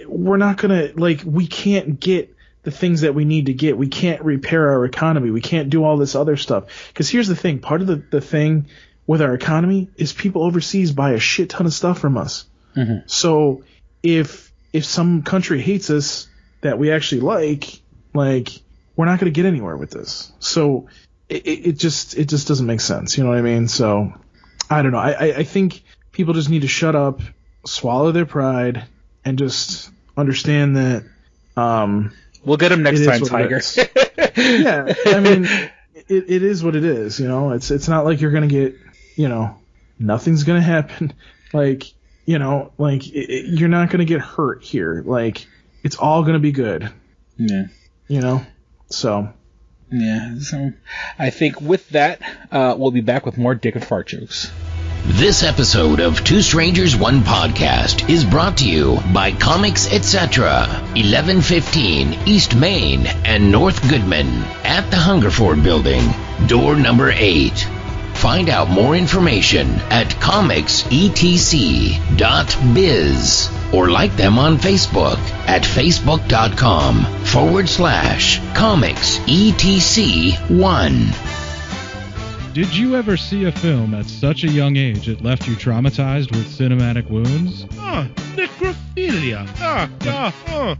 we're not going to, like, we can't get the things that we need to get. We can't repair our economy. We can't do all this other stuff. Because here's the thing. Part of the thing with our economy is people overseas buy a shit ton of stuff from us. Mm-hmm. So if some country hates us that we actually like, we're not going to get anywhere with this. So it just doesn't make sense. You know what I mean? So I don't know. I think people just need to shut up, swallow their pride, and just understand that. We'll get him next time, Tiger. Yeah, I mean, it is what it is. You know, it's not like you're going to get, you know, nothing's going to happen. Like, you know, like, you're not going to get hurt here. Like, it's all going to be good. Yeah. You know? So. Yeah. So, I think with that, we'll be back with more dick and fart jokes. This episode of Two Strangers, One Podcast is brought to you by Comics Etc., 1115 East Main and North Goodman at the Hungerford Building, door number 8. Find out more information at comicsetc.biz or like them on Facebook at facebook.com/comicsetc1. Did you ever see a film at such a young age it left you traumatized with cinematic wounds? Necrophilia.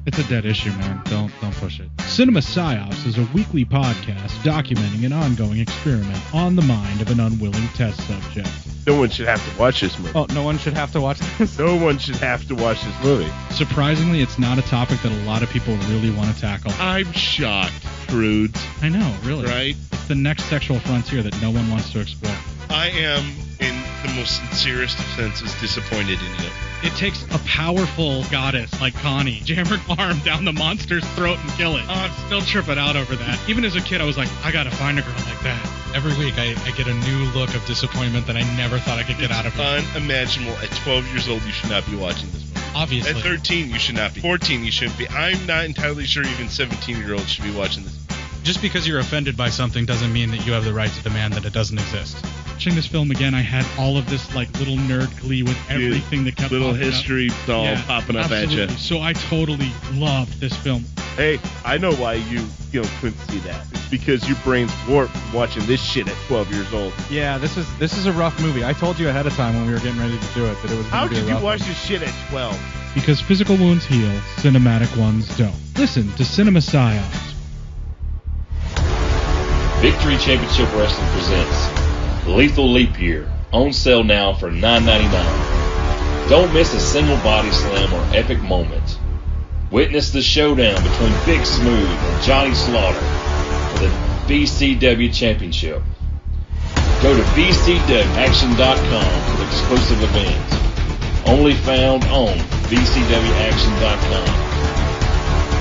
It's a dead issue, man. Don't push it. Cinema Psyops is a weekly podcast documenting an ongoing experiment on the mind of an unwilling test subject. No one should have to watch this movie. Oh, no one should have to watch this? No one should have to watch this movie. Surprisingly, it's not a topic that a lot of people really want to tackle. I'm shocked, prudes. I know, really. Right? It's the next sexual frontier that no one wants to explore. I am, in the most sincerest of senses, disappointed in you. It takes a powerful goddess like Connie, jam her arm down the monster's throat and kill it. Oh, I'm still tripping out over that. Even as a kid, I was like, I gotta find a girl like that. Every week, I get a new look of disappointment that I never thought I could get out of her. Unimaginable. At 12 years old, you should not be watching this movie. Obviously. At 13, you should not be. 14, you shouldn't be. I'm not entirely sure even 17-year-olds should be watching this. Just because you're offended by something doesn't mean that you have the right to demand that it doesn't exist. Watching this film again, I had all of this like little nerd glee with everything that kept little popping history up. all popping up absolutely. at you. So I totally loved this film. Hey, I know why you couldn't see that. It's because your brain's warped watching this shit at 12 years old. Yeah, this is a rough movie. I told you ahead of time when we were getting ready to do it that it was going to be a rough How could you watch one. this shit at 12? Because physical wounds heal, cinematic ones don't. Listen to Cinema Psyops. Victory Championship Wrestling presents Lethal Leap Year, on sale now for $9.99. Don't miss a single body slam or epic moment. Witness the showdown between Big Smooth and Johnny Slaughter for the BCW Championship. Go to bcwaction.com for exclusive events, only found on bcwaction.com.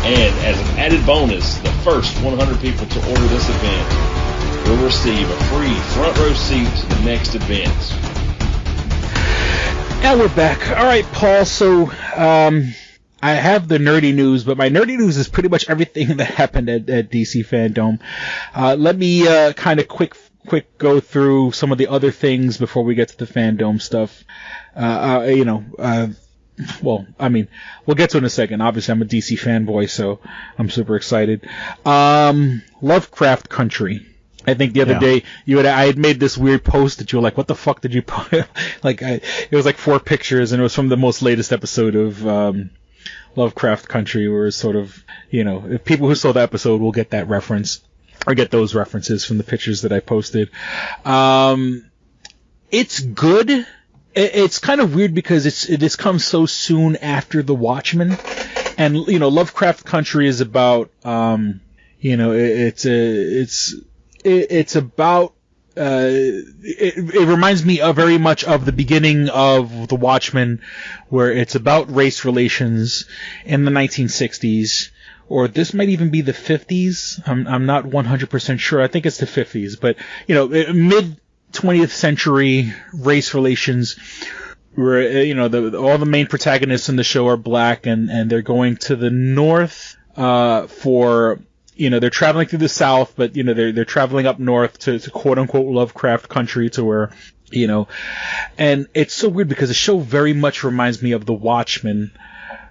And as an added bonus, the first 100 people to order this event will receive a free front row seat to the next event. And we're back. All right, Paul. So I have the nerdy news, but my nerdy news is pretty much everything that happened at DC FanDumb. Let me kind of quick go through some of the other things before we get to the FanDumb stuff. Well, I mean, we'll get to it in a second. Obviously, I'm a DC fanboy, so I'm super excited. Lovecraft Country. I think the other day I had made this weird post that you were like, "What the fuck did you put?" It was like 4 pictures, and it was from the most latest episode of Lovecraft Country, where it's sort of, if people who saw the episode will get that reference or get those references from the pictures that I posted. It's good. It's kind of weird because it's come so soon after The Watchmen, and Lovecraft Country is about it's about it reminds me very much of the beginning of The Watchmen, where it's about race relations in the 1960s, or this might even be the 50s. I'm not 100% sure. I think it's the 50s, but mid 20th century race relations, where all the main protagonists in the show are black, and they're going to the north for they're traveling through the south, but they're traveling up north to quote unquote Lovecraft Country, to where and it's so weird because the show very much reminds me of The Watchmen,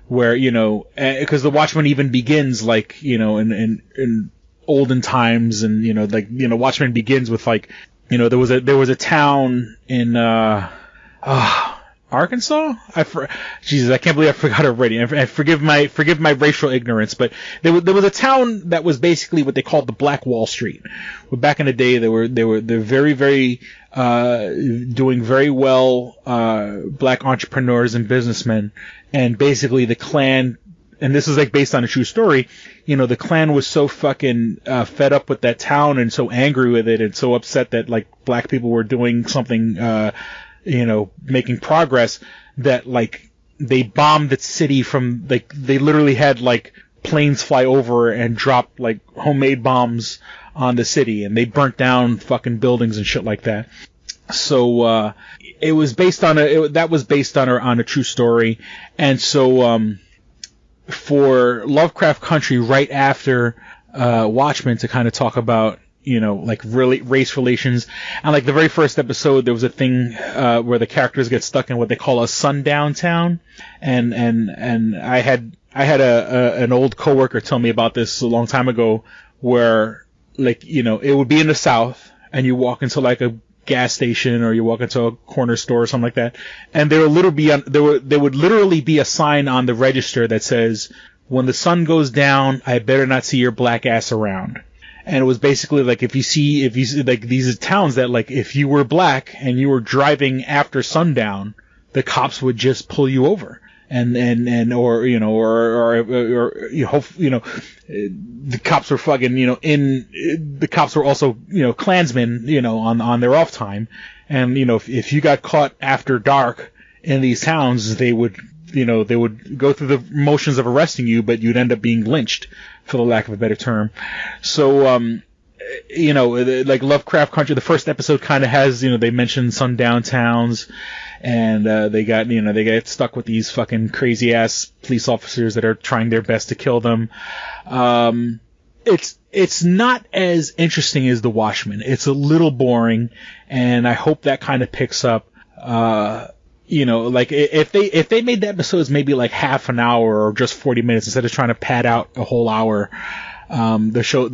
where because The Watchmen even begins like in olden times, and Watchmen begins with like there was a town in Arkansas. Jesus, I can't believe I forgot already. And forgive my racial ignorance, but there was a town that was basically what they called the Black Wall Street. But back in the day, they're very, very doing very well, black entrepreneurs and businessmen, and basically the Klan. And this is like based on a true story. The Klan was so fucking fed up with that town and so angry with it and so upset that like black people were doing something, making progress, that like they bombed the city from like they literally had like planes fly over and drop like homemade bombs on the city, and they burnt down fucking buildings and shit like that. So it was based on a true story, and so for Lovecraft Country, right after Watchmen, to kind of talk about like really race relations, and like the very first episode, there was a thing where the characters get stuck in what they call a sundown town, and I had an old coworker tell me about this a long time ago, where like it would be in the South, and you walk into like a gas station or you walk into a corner store or something like that, and there would literally be a sign on the register that says, "When the sun goes down, I better not see your black ass around." And it was basically like if you see like these towns that like if you were black and you were driving after sundown, the cops would just pull you over. or you hope, the cops were fucking, the cops were also, Klansmen, on their off time. And, if you got caught after dark in these towns, they would go through the motions of arresting you, but you'd end up being lynched, for the lack of a better term. So, like Lovecraft Country, the first episode kind of has, they mention sundown towns, and they get stuck with these fucking crazy ass police officers that are trying their best to kill them. It's not as interesting as The Watchmen. It's a little boring, and I hope that kind of picks up. Like if they made the episodes maybe like half an hour or just 40 minutes instead of trying to pad out a whole hour, the show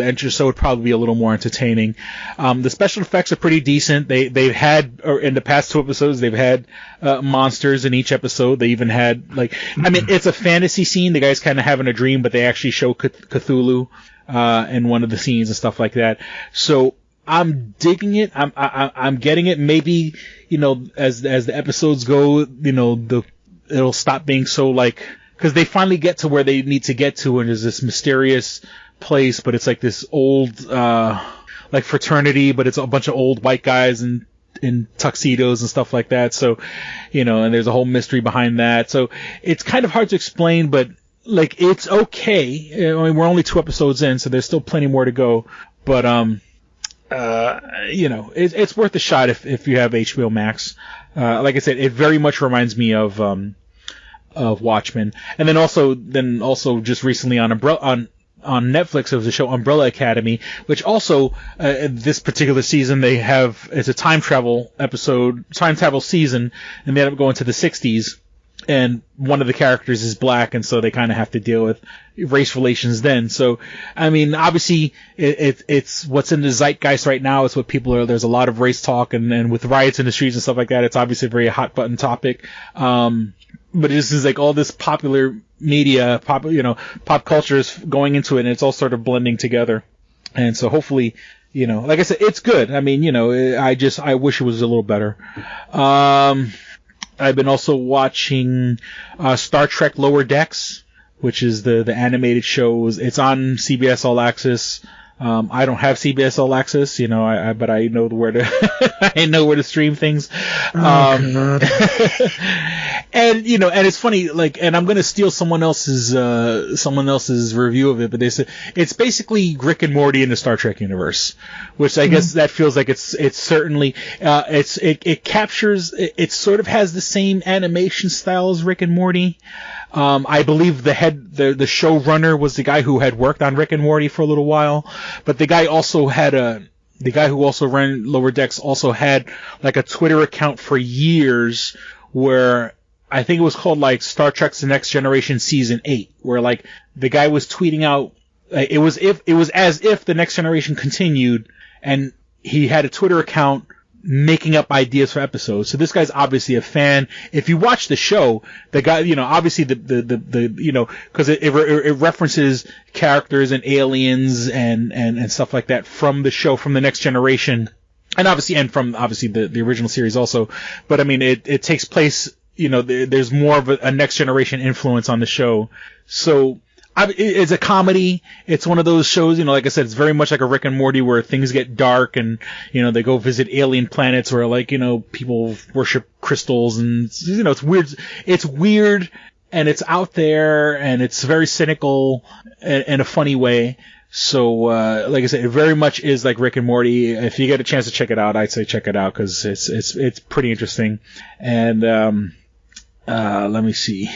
would probably be a little more entertaining. The special effects are pretty decent. They've had, or in the past 2 episodes, they've had monsters in each episode. They even had it's a fantasy scene. The guy's kind of having a dream, but they actually show Cthulhu in one of the scenes and stuff like that. So I'm digging it. I'm getting it. Maybe, as the episodes go, it'll stop being so because they finally get to where they need to get to, and there's this mysterious place, but it's like this old, fraternity, but it's a bunch of old white guys in tuxedos and stuff like that. So, and there's a whole mystery behind that. So it's kind of hard to explain, but it's okay. I mean, we're only 2 episodes in, so there's still plenty more to go. But, it's worth a shot if you have HBO Max. Like I said, it very much reminds me of Watchmen. And then also just recently on Netflix, there was a show Umbrella Academy, which also this particular season it's a time travel season, and they end up going to the 60s. And one of the characters is black, and so they kind of have to deal with race relations then. So, I mean, obviously, it's what's in the zeitgeist right now. It's what there's a lot of race talk, and with riots in the streets and stuff like that, it's obviously a very hot button topic. But this is all this popular media, pop culture is going into it, and it's all sort of blending together. And so hopefully, like I said, it's good. I mean, I wish it was a little better. I've been also watching Star Trek Lower Decks, which is the animated shows. It's on CBS All Access. I don't have CBS All Access, but I know where to I know where to stream things. And and it's funny, and I'm gonna steal someone else's review of it, but they said it's basically Rick and Morty in the Star Trek universe, which I guess that feels like it's certainly it captures, it sort of has the same animation style as Rick and Morty. I believe the showrunner was the guy who had worked on Rick and Morty for a little while, but the guy who also ran Lower Decks also had a Twitter account for years where I think it was called Star Trek's The Next Generation Season 8, where the guy was tweeting out, it was as if The Next Generation continued, and he had a Twitter account making up ideas for episodes. So this guy's obviously a fan. If you watch the show, the guy, obviously because it references characters and aliens and stuff like that from the show, from The Next Generation, and from the original series also. But I mean, it takes place, there's more of a Next Generation influence on the show. So it's a comedy. It's one of those shows, like I said, it's very much like a Rick and Morty where things get dark and, they go visit alien planets where people worship crystals and, it's weird. It's weird and it's out there and it's very cynical in a funny way. So, like I said, it very much is like Rick and Morty. If you get a chance to check it out, I'd say check it out because it's pretty interesting. And, let me see.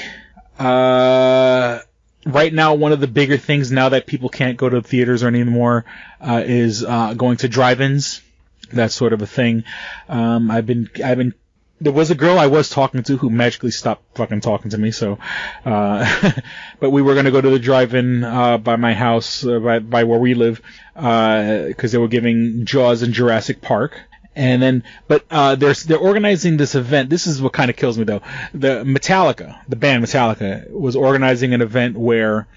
Right now, one of the bigger things now that people can't go to theaters or anymore is going to drive-ins. That's sort of a thing. There was a girl I was talking to who magically stopped fucking talking to me. So, but we were gonna go to the drive-in by my house, by where we live, because they were giving Jaws and Jurassic Park. And then, but they're organizing this event. This is what kind of kills me though. The band Metallica, was organizing an event where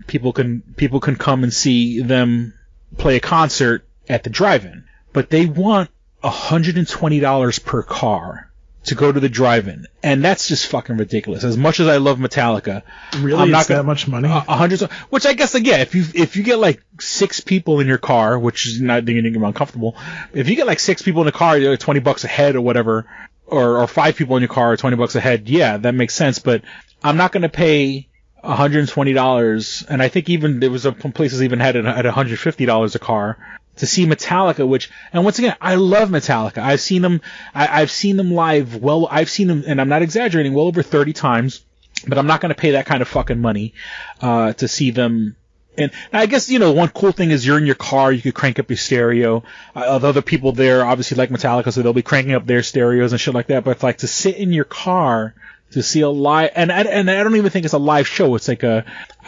people can come and see them play a concert at the drive-in. But they want $120 per car to go to the drive-in, and that's just fucking ridiculous. As much as I love Metallica, really, I'm not it's that much money? $100, which I guess, like, yeah, if you get like 6 people in your car, which is not getting uncomfortable, if you get like 6 people in the car, you're $20 a head or whatever, or 5 people in your car, $20 a head, yeah, that makes sense. But I'm not going to pay $120, and I think even there was some places even had it at $150 a car to see Metallica, which, and once again, I love Metallica. I've seen them live. Well, I've seen them, and I'm not exaggerating, well over 30 times. But I'm not going to pay that kind of fucking money to see them. And I guess, one cool thing is you're in your car, you could crank up your stereo. Other people there obviously like Metallica, so they'll be cranking up their stereos and shit like that. But it's like to sit in your car to see a live, and I don't even think it's a live show. It's like I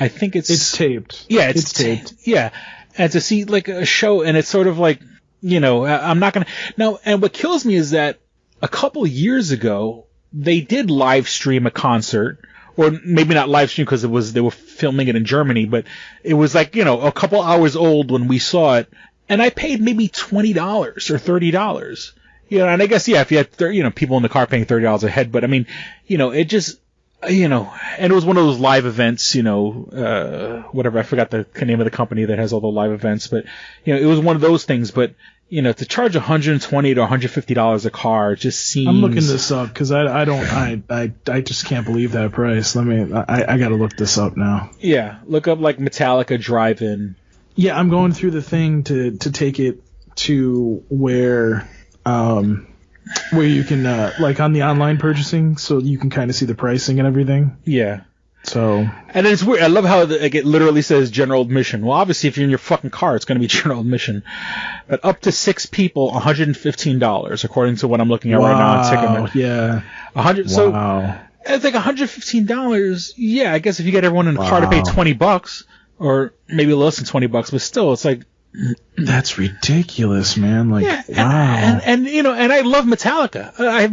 think it's taped. Yeah, it's taped. Yeah. And to see like a show, and it's sort of like, I'm not gonna now. And what kills me is that a couple years ago they did live stream a concert, or maybe not live stream because they were filming it in Germany, but it was like a couple hours old when we saw it, and I paid maybe $20 or $30. And I guess if you had people in the car paying $30 a head, but I mean, it just. And it was one of those live events, whatever, I forgot the name of the company that has all the live events, but, it was one of those things, but, to charge $120 to $150 a car just seems... I'm looking this up, because I just can't believe that price. I gotta look this up now. Yeah, look up, like, Metallica Drive-In. Yeah, I'm going through the thing to take it to where you can, like on the online purchasing, so you can kind of see the pricing and everything. Yeah. So. And it's weird. I love how it literally says general admission. Well, obviously, if you're in your fucking car, it's going to be general admission. But up to 6 people, $115, according to what I'm looking at right now on Ticketmaster. Yeah. $100. So it's like $115. Yeah, I guess if you get everyone in the car to pay $20, or maybe less than $20, but still, it's like. That's ridiculous, man. Like, yeah, wow. And I love Metallica. I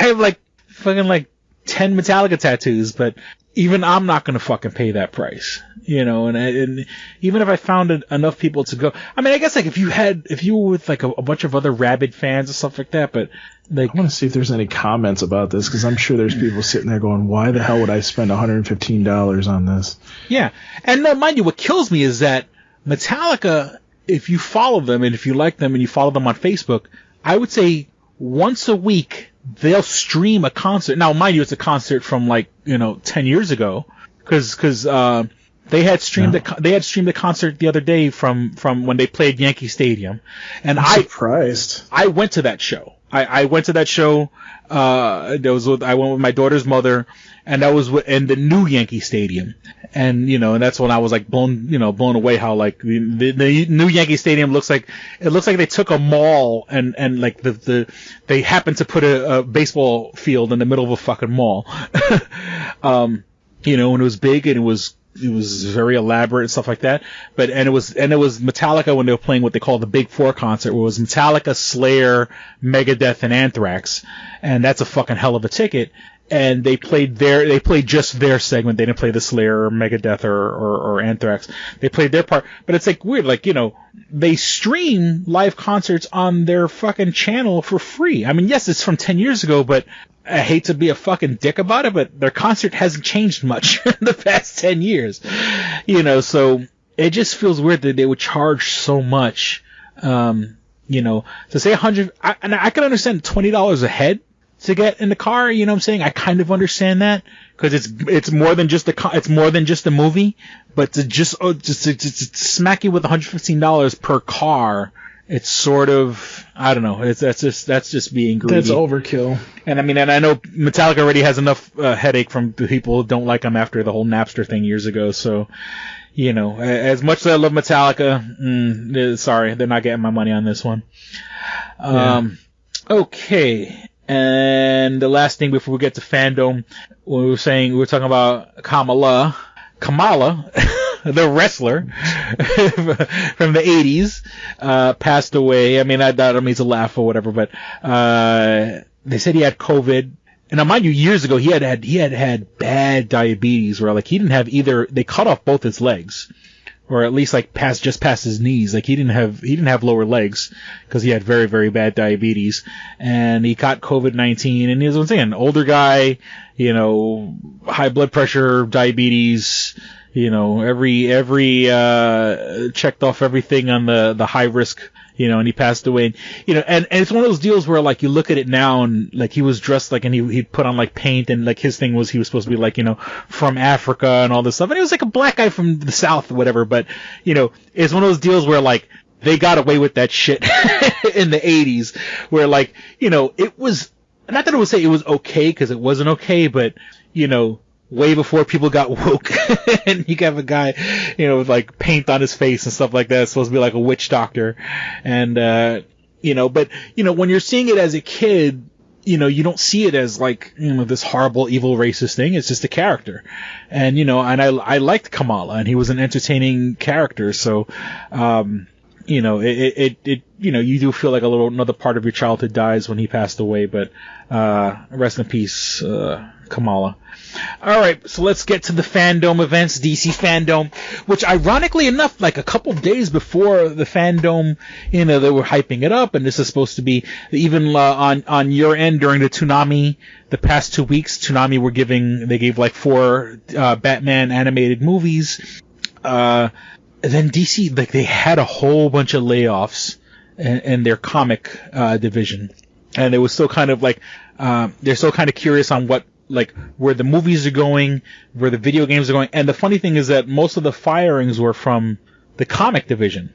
have like fucking like 10 Metallica tattoos, but even I'm not gonna fucking pay that price, and even if I found enough people to go, I mean, I guess like if you were with like a bunch of other rabid fans and stuff like that, but like, I want to see if there's any comments about this, because I'm sure there's people sitting there going, why the hell would I spend $115 on this? Yeah, and mind you, what kills me is that Metallica, if you follow them and if you like them and you follow them on Facebook, I would say once a week they'll stream a concert. Now, mind you, it's a concert from 10 years ago, because they had streamed the concert the other day from when they played Yankee Stadium, and I'm surprised. I went to that show. I went to that show. I went with my daughter's mother, and that was in the new Yankee Stadium. And, and that's when I was like blown away how like the new Yankee Stadium looks like they took a mall and like they happened to put a baseball field in the middle of a fucking mall. And it was big and it was very elaborate and stuff like that. And it was Metallica when they were playing what they call the Big Four concert, where it was Metallica, Slayer, Megadeth, and Anthrax. And that's a fucking hell of a ticket. And they played just their segment. They didn't play the Slayer or Megadeth or Anthrax. They played their part. But it's like weird, like, they stream live concerts on their fucking channel for free. I mean, yes, it's from 10 years ago, but I hate to be a fucking dick about it, but their concert hasn't changed much in the past 10 years. So it just feels weird that they would charge so much, to say $100, and I can understand $20 a head to get in the car, you know what I'm saying? I kind of understand that, because it's more than just the movie, but to just smack you with $115 per car, it's sort of, I don't know, that's just being greedy. That's overkill. And I mean, and I know Metallica already has enough headache from the people who don't like them after the whole Napster thing years ago, so, as much as I love Metallica, sorry, they're not getting my money on this one. Okay. And the last thing before we get to FanDumb, we were talking about Kamala, the wrestler from the 80s, passed away. I mean, I don't mean to laugh or whatever, but they said he had COVID. And now, mind you, years ago he had bad diabetes, where like he didn't have either. They cut off both his legs, or at least like just past his knees. Like he didn't have lower legs because he had very, very bad diabetes, and he caught COVID-19. And he was an older guy, high blood pressure, diabetes, every checked off everything on the high risk. And he passed away, and it's one of those deals where like you look at it now and like he was dressed like, and he'd put on like paint, and like his thing was he was supposed to be like, from Africa and all this stuff, and he was like a black guy from the South or whatever, but it's one of those deals where like they got away with that shit in the 80s, where like, it was, not that I would say it was okay, because it wasn't okay, but way before people got woke, and you have a guy, with like paint on his face and stuff like that. It's supposed to be like a witch doctor, and but when you're seeing it as a kid, you don't see it as like this horrible evil racist thing. It's just a character, and and I liked Kamala, and he was an entertaining character. So, you do feel like another part of your childhood dies when he passed away. But rest in peace, Kamala. All right, so let's get to the FanDumb events, DC FanDumb, which ironically enough, like a couple of days before the FanDumb, they were hyping it up, and this is supposed to be even on your end during the Toonami, the past 2 weeks, Toonami they gave like 4 Batman animated movies. And then DC, like they had a whole bunch of layoffs in their comic division, and it was still kind of like they're still kind of curious on where the movies are going, where the video games are going. And the funny thing is that most of the firings were from the comic division.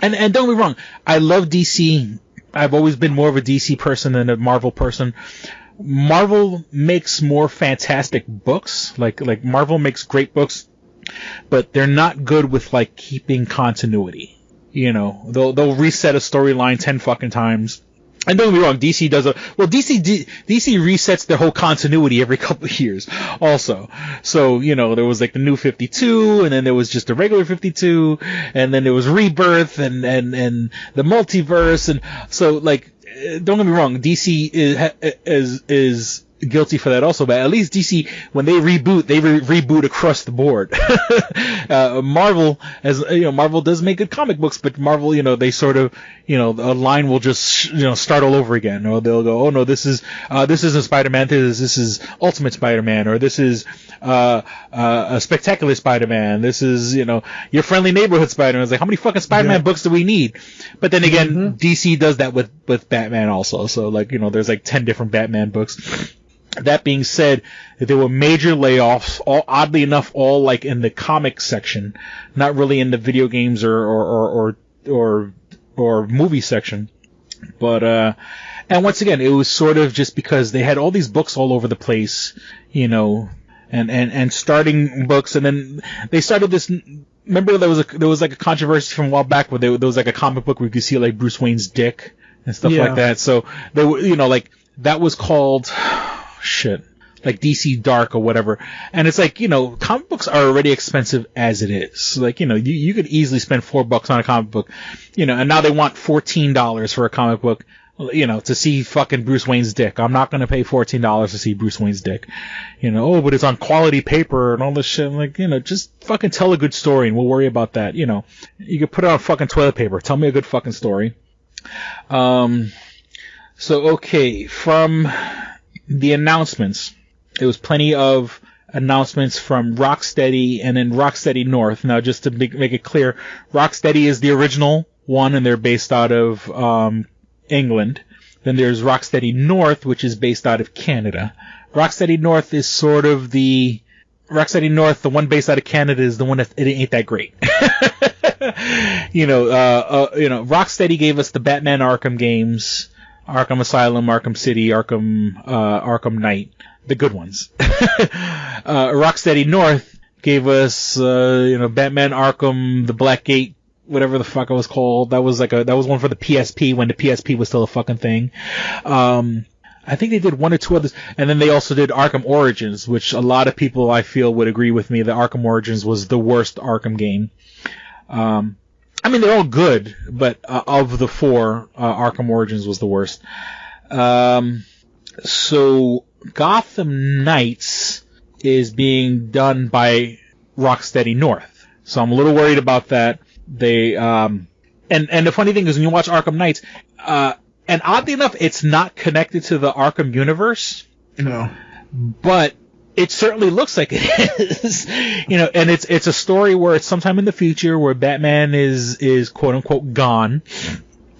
And don't get me wrong, I love DC. I've always been more of a DC person than a Marvel person. Marvel makes more fantastic books. Like Marvel makes great books, but they're not good with like keeping continuity. They'll reset a storyline 10 fucking times. And don't get me wrong, DC DC resets their whole continuity every couple of years also. So, there was like the New 52, and then there was just a regular 52, and then there was Rebirth and the multiverse, and so like, don't get me wrong, DC is guilty for that also, but at least DC, when they reboot across the board. Marvel, Marvel does make good comic books, but Marvel, they sort of, a line will just, start all over again, or they'll go, oh no, this isn't Spider-Man, this is Ultimate Spider-Man, or this is, a Spectacular Spider-Man, this is, your friendly neighborhood Spider-Man. It's like, how many fucking Spider-Man books do we need? But then again, DC does that with Batman also, so like, there's like 10 different Batman books. That being said, there were major layoffs, oddly enough, all like in the comic section, not really in the video games or movie section. But, and once again, it was sort of just because they had all these books all over the place, and starting books, and then they started this. Remember there was like a controversy from a while back where there was like a comic book where you could see like Bruce Wayne's dick and stuff like that. So they were, like that was called. Like DC Dark or whatever. And it's like, comic books are already expensive as it is. Like, you could easily spend $4 on a comic book, and now they want $14 for a comic book, to see fucking Bruce Wayne's dick. I'm not going to pay $14 to see Bruce Wayne's dick. But it's on quality paper and all this shit. I'm like, just fucking tell a good story and we'll worry about that. You could put it on fucking toilet paper. Tell me a good fucking story. So, okay, from the announcements, there was plenty of announcements from Rocksteady and then Rocksteady North. Now, just to make it clear, Rocksteady is the original one, and they're based out of England. Then there's Rocksteady North, which is based out of Canada. Rocksteady North is sort of the one based out of Canada is the one that it ain't that great. Rocksteady gave us the Batman Arkham games, Arkham Asylum, Arkham City, Arkham Knight, the good ones. Rocksteady North gave us, Batman Arkham, the Black Gate, whatever the fuck it was called. That was one for the PSP when the PSP was still a fucking thing. I think they did one or two others, and then they also did Arkham Origins, which a lot of people I feel would agree with me that Arkham Origins was the worst Arkham game. I mean, they're all good, but of the 4, Arkham Origins was the worst. So Gotham Knights is being done by Rocksteady North. So I'm a little worried about that. They and the funny thing is when you watch Arkham Knights, and oddly enough, it's not connected to the Arkham universe. No. But it certainly looks like it is. And it's a story where it's sometime in the future where Batman is quote unquote gone.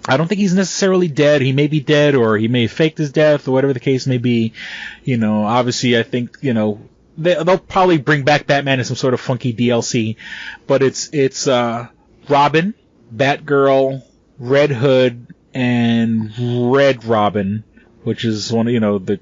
I don't think he's necessarily dead. He may be dead, or he may have faked his death, or whatever the case may be. Obviously I think, they'll probably bring back Batman in some sort of funky DLC, but it's Robin, Batgirl, Red Hood, and Red Robin, which is one of the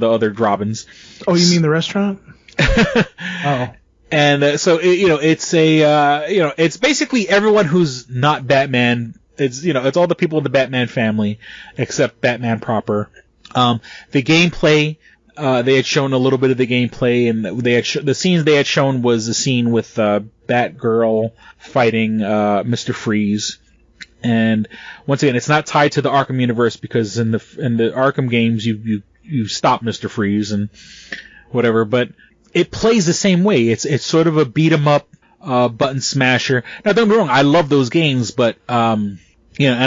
other Robins. Oh, you mean the restaurant? Oh. And so it's basically everyone who's not Batman. It's all the people in the Batman family except Batman proper. The gameplay, they had shown a little bit of the gameplay, and the scenes they had shown was the scene with Batgirl fighting Mr. Freeze. And once again, it's not tied to the Arkham universe because in the Arkham games you stop Mr. Freeze and whatever, but it plays the same way. It's sort of a beat 'em up button smasher. Now don't get me wrong, I love those games, but and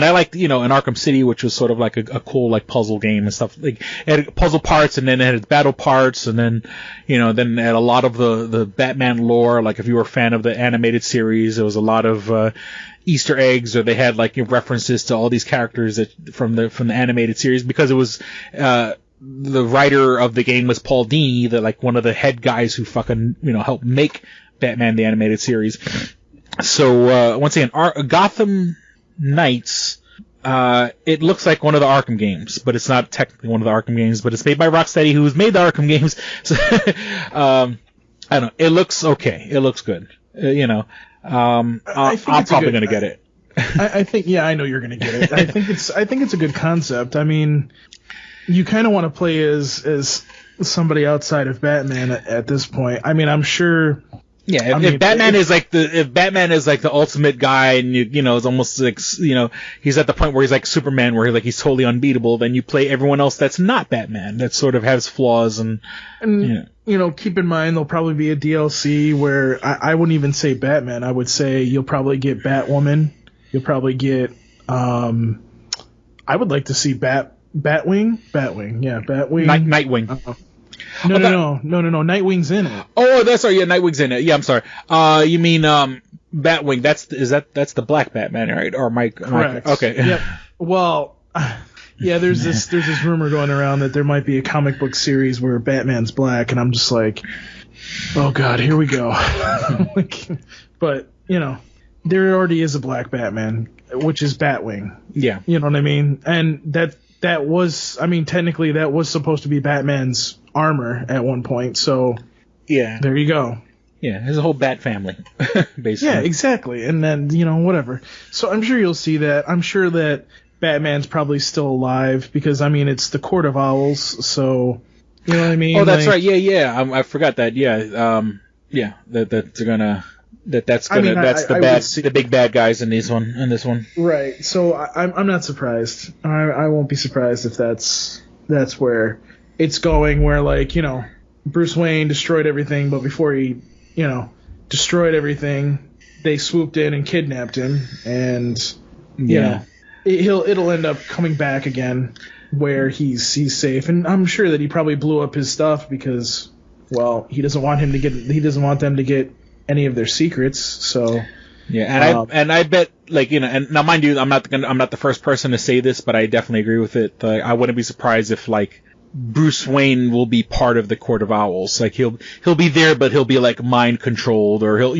I liked in Arkham City, which was sort of like a cool like puzzle game and stuff. Like it had puzzle parts, and then it had battle parts, and then then it had a lot of the Batman lore. Like if you were a fan of the animated series, there was a lot of Easter eggs, or they had like references to all these characters from the animated series, because it was the writer of the game was Paul Dini, like one of the head guys who fucking helped make Batman the animated series. So once again, Gotham Knights, it looks like one of the Arkham games, but it's not technically one of the Arkham games, but it's made by Rocksteady, who's made the Arkham games. So I don't know. It looks okay. It looks good. I'm probably going to get it. I think, yeah, I know you're going to get it. I think it's a good concept. I mean, you kind of want to play as somebody outside of Batman at this point. I mean, I'm sure. Yeah, if Batman is like the ultimate guy, and it's almost like he's at the point where he's like Superman, where he's totally unbeatable, then you play everyone else that's not Batman, that sort of has flaws and keep in mind there'll probably be a DLC where I wouldn't even say Batman. I would say you'll probably get Batwoman. You'll probably get I would like to see Batwing, yeah, Batwing. Nightwing. No. Nightwing's in it. Oh, that's right. Yeah, Nightwing's in it. Yeah, I'm sorry. You mean Batwing? That's the Black Batman, right? Or Mike? Correct. Okay. Yep. Well, yeah. There's this rumor going around that there might be a comic book series where Batman's black, and I'm just like, oh god, here we go. But there already is a black Batman, which is Batwing. Yeah. You know what I mean? And that was, I mean, technically that was supposed to be Batman's armor at one point, so yeah, there you go. Yeah, there's a whole Bat family, basically. Yeah, exactly. And then, whatever. So I'm sure you'll see that. I'm sure that Batman's probably still alive, because, I mean, it's the Court of Owls, so, you know what I mean? Oh, that's right. Yeah. I forgot that. Yeah. That's the big bad guys in this one. Right. So I'm not surprised. I won't be surprised if that's where it's going, where Bruce Wayne destroyed everything, but before he destroyed everything, they swooped in and kidnapped him, and it'll end up coming back again where he's safe. And I'm sure that he probably blew up his stuff because, well, he doesn't want them to get any of their secrets. So yeah, and I bet, and now mind you, I'm not the first person to say this, but I definitely agree with it. I wouldn't be surprised if Bruce Wayne will be part of the Court of Owls. He'll be there, but he'll be mind controlled, or he'll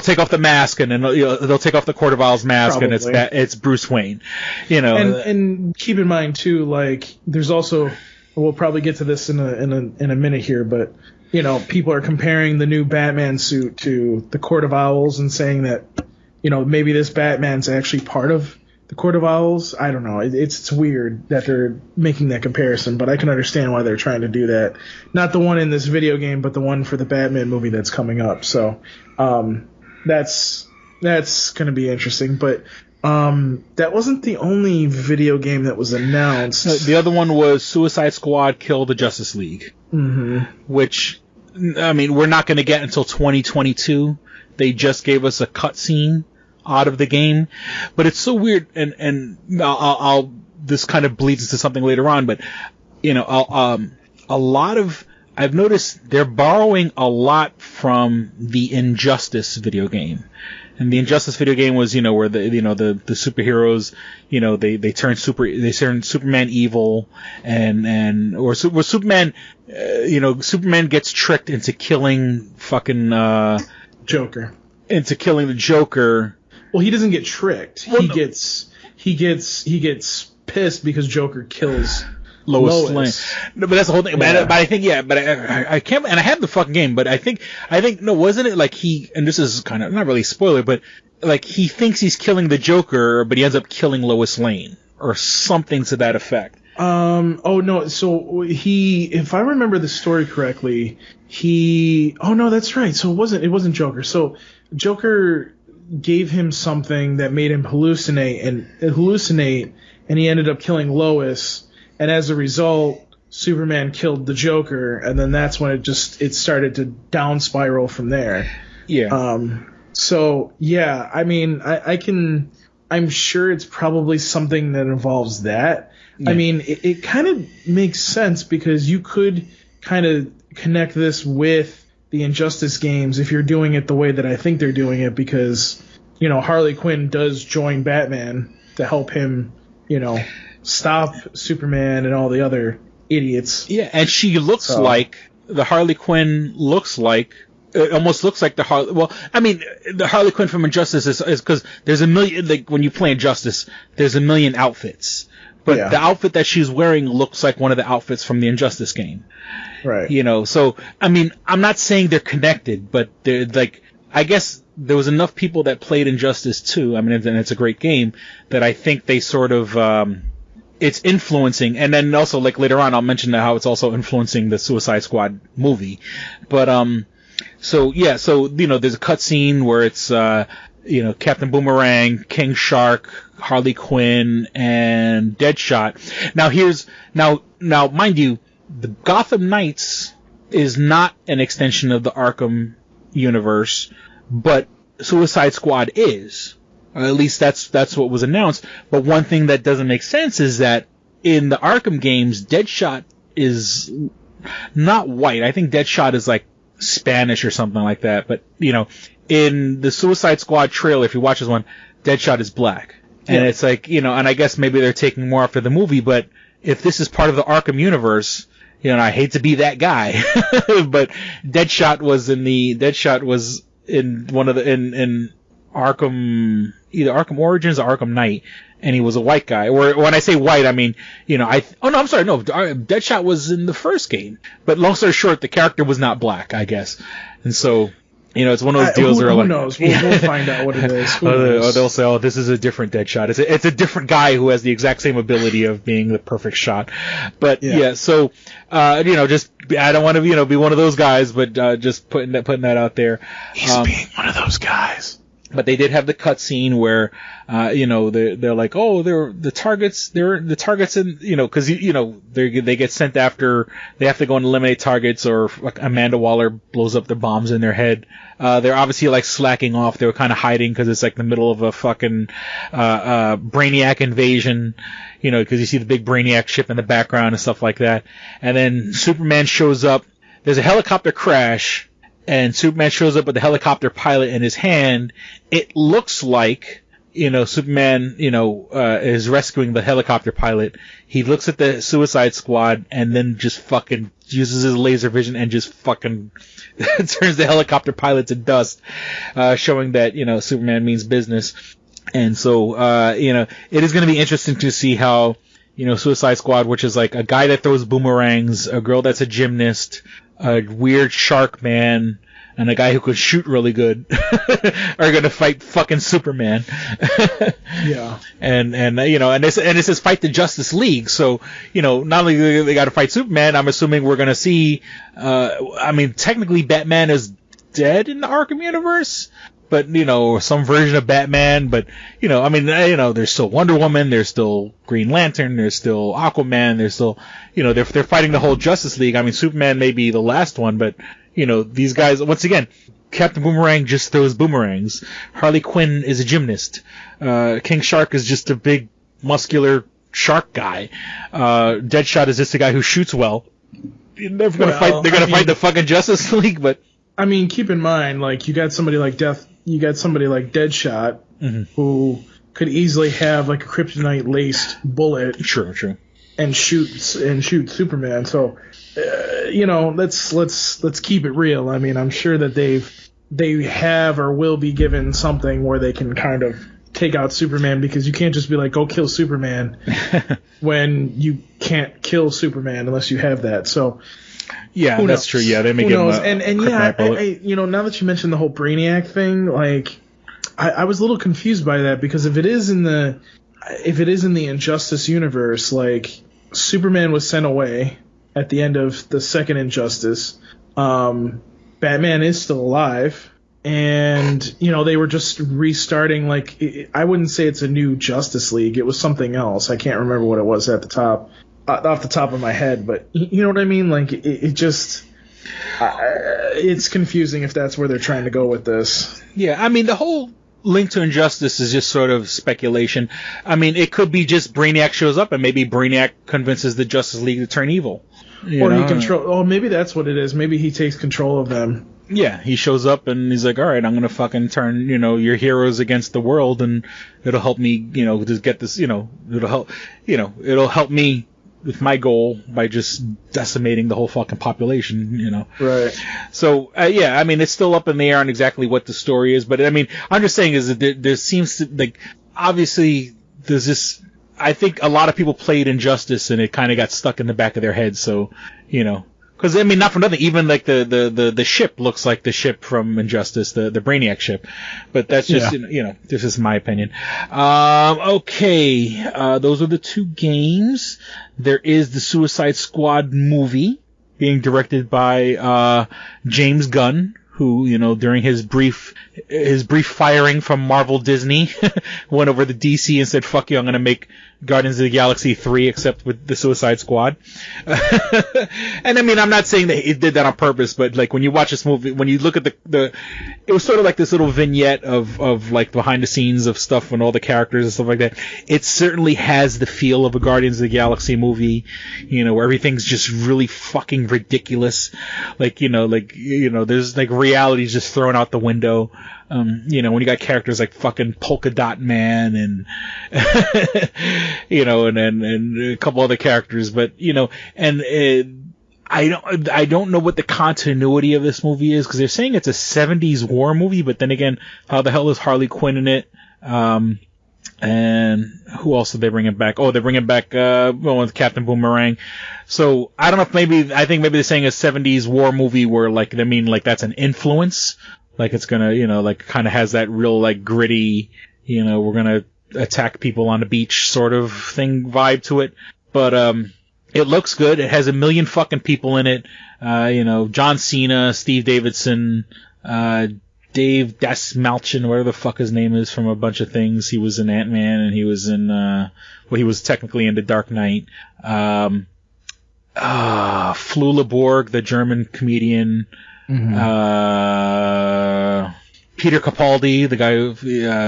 take off the mask, and then they'll take off the Court of Owls mask, probably. And it's Bruce Wayne. And keep in mind too, there's also, we'll probably get to this in a minute here, but people are comparing the new Batman suit to the Court of Owls and saying that maybe this Batman's actually part of the Court of Owls. I don't know. It's weird that they're making that comparison, but I can understand why they're trying to do that. Not the one in this video game, but the one for the Batman movie that's coming up. So that's going to be interesting. But that wasn't the only video game that was announced. The other one was Suicide Squad: Kill the Justice League, mm-hmm. which, I mean, we're not going to get until 2022. they just gave us a cutscene out of the game. But it's so weird, and I'll this kind of bleeds into something later on, but a lot of, I've noticed they're borrowing a lot from the Injustice video game. And the Injustice video game was, where the superheroes, they turn Superman evil, where Superman, Superman gets tricked into killing fucking, Joker. Into killing the Joker. Well, he doesn't get tricked. Well, he gets pissed because Joker kills Lois Lane. No, but that's the whole thing. Yeah. But I think, but I can't, and I have the fucking game, but I think, no, wasn't it like and this is kind of, not really a spoiler, but like he thinks he's killing the Joker, but he ends up killing Lois Lane, or something to that effect. Oh no, so if I remember the story correctly, oh no, that's right. So it wasn't Joker. So Joker gave him something that made him hallucinate, and he ended up killing Lois. And as a result, Superman killed the Joker, and then that's when it started to down spiral from there. Yeah. So yeah, I mean, I'm sure it's probably something that involves that. Yeah. I mean, it kind of makes sense because you could kind of connect this with the Injustice games if you're doing it the way that I think they're doing it, because, Harley Quinn does join Batman to help him, stop Superman and all the other idiots. Yeah, and she looks like the Harley Quinn it almost looks like the Harley. Well, I mean, the Harley Quinn from Injustice is because there's a million. Like when you play Injustice, there's a million outfits, but the outfit that she's wearing looks like one of the outfits from the Injustice game. Right. So I mean, I'm not saying they're connected, but they're like, I guess there was enough people that played Injustice 2. I mean, and it's a great game that I think they sort of. It's influencing, and then also like later on I'll mention how it's also influencing the Suicide Squad movie. But so there's a cutscene where it's Captain Boomerang, King Shark, Harley Quinn, and Deadshot. Now mind you, the Gotham Knights is not an extension of the Arkham universe, but Suicide Squad is. At least that's what was announced. But one thing that doesn't make sense is that in the Arkham games, Deadshot is not white. I think Deadshot is like Spanish or something like that. But, in the Suicide Squad trailer, if you watch this one, Deadshot is black. And it's like, and I guess maybe they're taking more after the movie, but if this is part of the Arkham universe, I hate to be that guy, but Deadshot was in one of the, in Arkham, either Arkham Origins or Arkham Knight, and he was a white guy. Or when I say white, I mean, Deadshot was in the first game. But long story short, the character was not black, I guess. And so, it's one of those deals where who knows? We'll find out what it is. Or they'll say, this is a different Deadshot. It's a different guy who has the exact same ability of being the perfect shot. But so, just, I don't want to, be one of those guys, but just putting that out there. He's being one of those guys. But they did have the cutscene where, they're like, they're the targets, in, because, they get sent after, they have to go and eliminate targets, or like Amanda Waller blows up the bombs in their head. They're obviously like slacking off. They were kind of hiding because it's like the middle of a fucking, Brainiac invasion, because you see the big Brainiac ship in the background and stuff like that. And then Superman shows up. There's a helicopter crash. And Superman shows up with the helicopter pilot in his hand. It looks like, Superman, is rescuing the helicopter pilot. He looks at the Suicide Squad and then just fucking uses his laser vision and just fucking turns the helicopter pilot to dust, showing that, Superman means business. And so, it is going to be interesting to see how, Suicide Squad, which is like a guy that throws boomerangs, a girl that's a gymnast, a weird shark man, and a guy who could shoot really good are going to fight fucking Superman. Yeah. And it says fight the Justice League. So, not only do they got to fight Superman, I'm assuming we're going to see, technically Batman is dead in the Arkham universe, but, some version of Batman, but, there's still Wonder Woman, there's still Green Lantern, there's still Aquaman, there's still, they're fighting the whole Justice League. I mean, Superman may be the last one, but, these guys, once again, Captain Boomerang just throws boomerangs. Harley Quinn is a gymnast. King Shark is just a big, muscular shark guy. Deadshot is just a guy who shoots well. They're gonna fight the fucking Justice League, but I mean, keep in mind, like, you got somebody like Deadshot, who could easily have like a kryptonite laced bullet. True. And shoot Superman. So, let's keep it real. I mean, I'm sure that they have or will be given something where they can kind of take out Superman, because you can't just be like, go kill Superman when you can't kill Superman unless you have that. So, yeah, that's true. Yeah, they may give him now that you mentioned the whole Brainiac thing, like, I was a little confused by that, because if it is in the Injustice universe, like, Superman was sent away at the end of the second Injustice. Batman is still alive, and they were just restarting. Like, I wouldn't say it's a new Justice League. It was something else. I can't remember what it was off the top of my head, but you know what I mean. Like, it's confusing if that's where they're trying to go with this. Yeah, I mean, the whole link to Injustice is just sort of speculation. I mean, it could be just Brainiac shows up and maybe Brainiac convinces the Justice League to turn evil. Maybe that's what it is. Maybe he takes control of them. Yeah, he shows up and he's like, all right, I'm going to fucking turn, your heroes against the world, and it'll help me, to get this, it'll help me with my goal by just decimating the whole fucking population, Right. So, I mean, it's still up in the air on exactly what the story is, but I mean, I'm just saying is that there seems to, like, obviously there's this, I think a lot of people played Injustice and it kind of got stuck in the back of their head, so, because, I mean, not for nothing, even like the ship looks like the ship from Injustice, the Brainiac ship. But that's just, this is my opinion. Okay. Those are the two games. There is the Suicide Squad movie being directed by, James Gunn, who, during his brief firing from Marvel Disney, went over to DC and said, fuck you, I'm gonna make Guardians of the Galaxy 3 except with the Suicide Squad. And I mean, I'm not saying that he did that on purpose, but like when you watch this movie, when you look at it was sort of like this little vignette of like behind the scenes of stuff and all the characters and stuff like that. It certainly has the feel of a Guardians of the Galaxy movie, where everything's just really fucking ridiculous. Like, there's like reality just thrown out the window. When you got characters like fucking Polka Dot Man and, and a couple other characters, but, I don't know what the continuity of this movie is, because they're saying it's a 70s war movie, but then again, how the hell is Harley Quinn in it? And who else did they bring it back? Oh, they're bringing back, Captain Boomerang. So, I don't know if I think maybe they're saying a 70s war movie where, like, they mean, like, that's an influence. Like, it's gonna, like, kind of has that real, like, gritty, we're gonna attack people on the beach sort of thing vibe to it. But, it looks good. It has 1 million fucking people in it. John Cena, Steve Davidson, Dave Dasmalchian, whatever the fuck his name is, from a bunch of things. He was in Ant-Man, and he was in, he was technically in The Dark Knight. Flula Borg, the German comedian. Mm-hmm. Peter Capaldi, the guy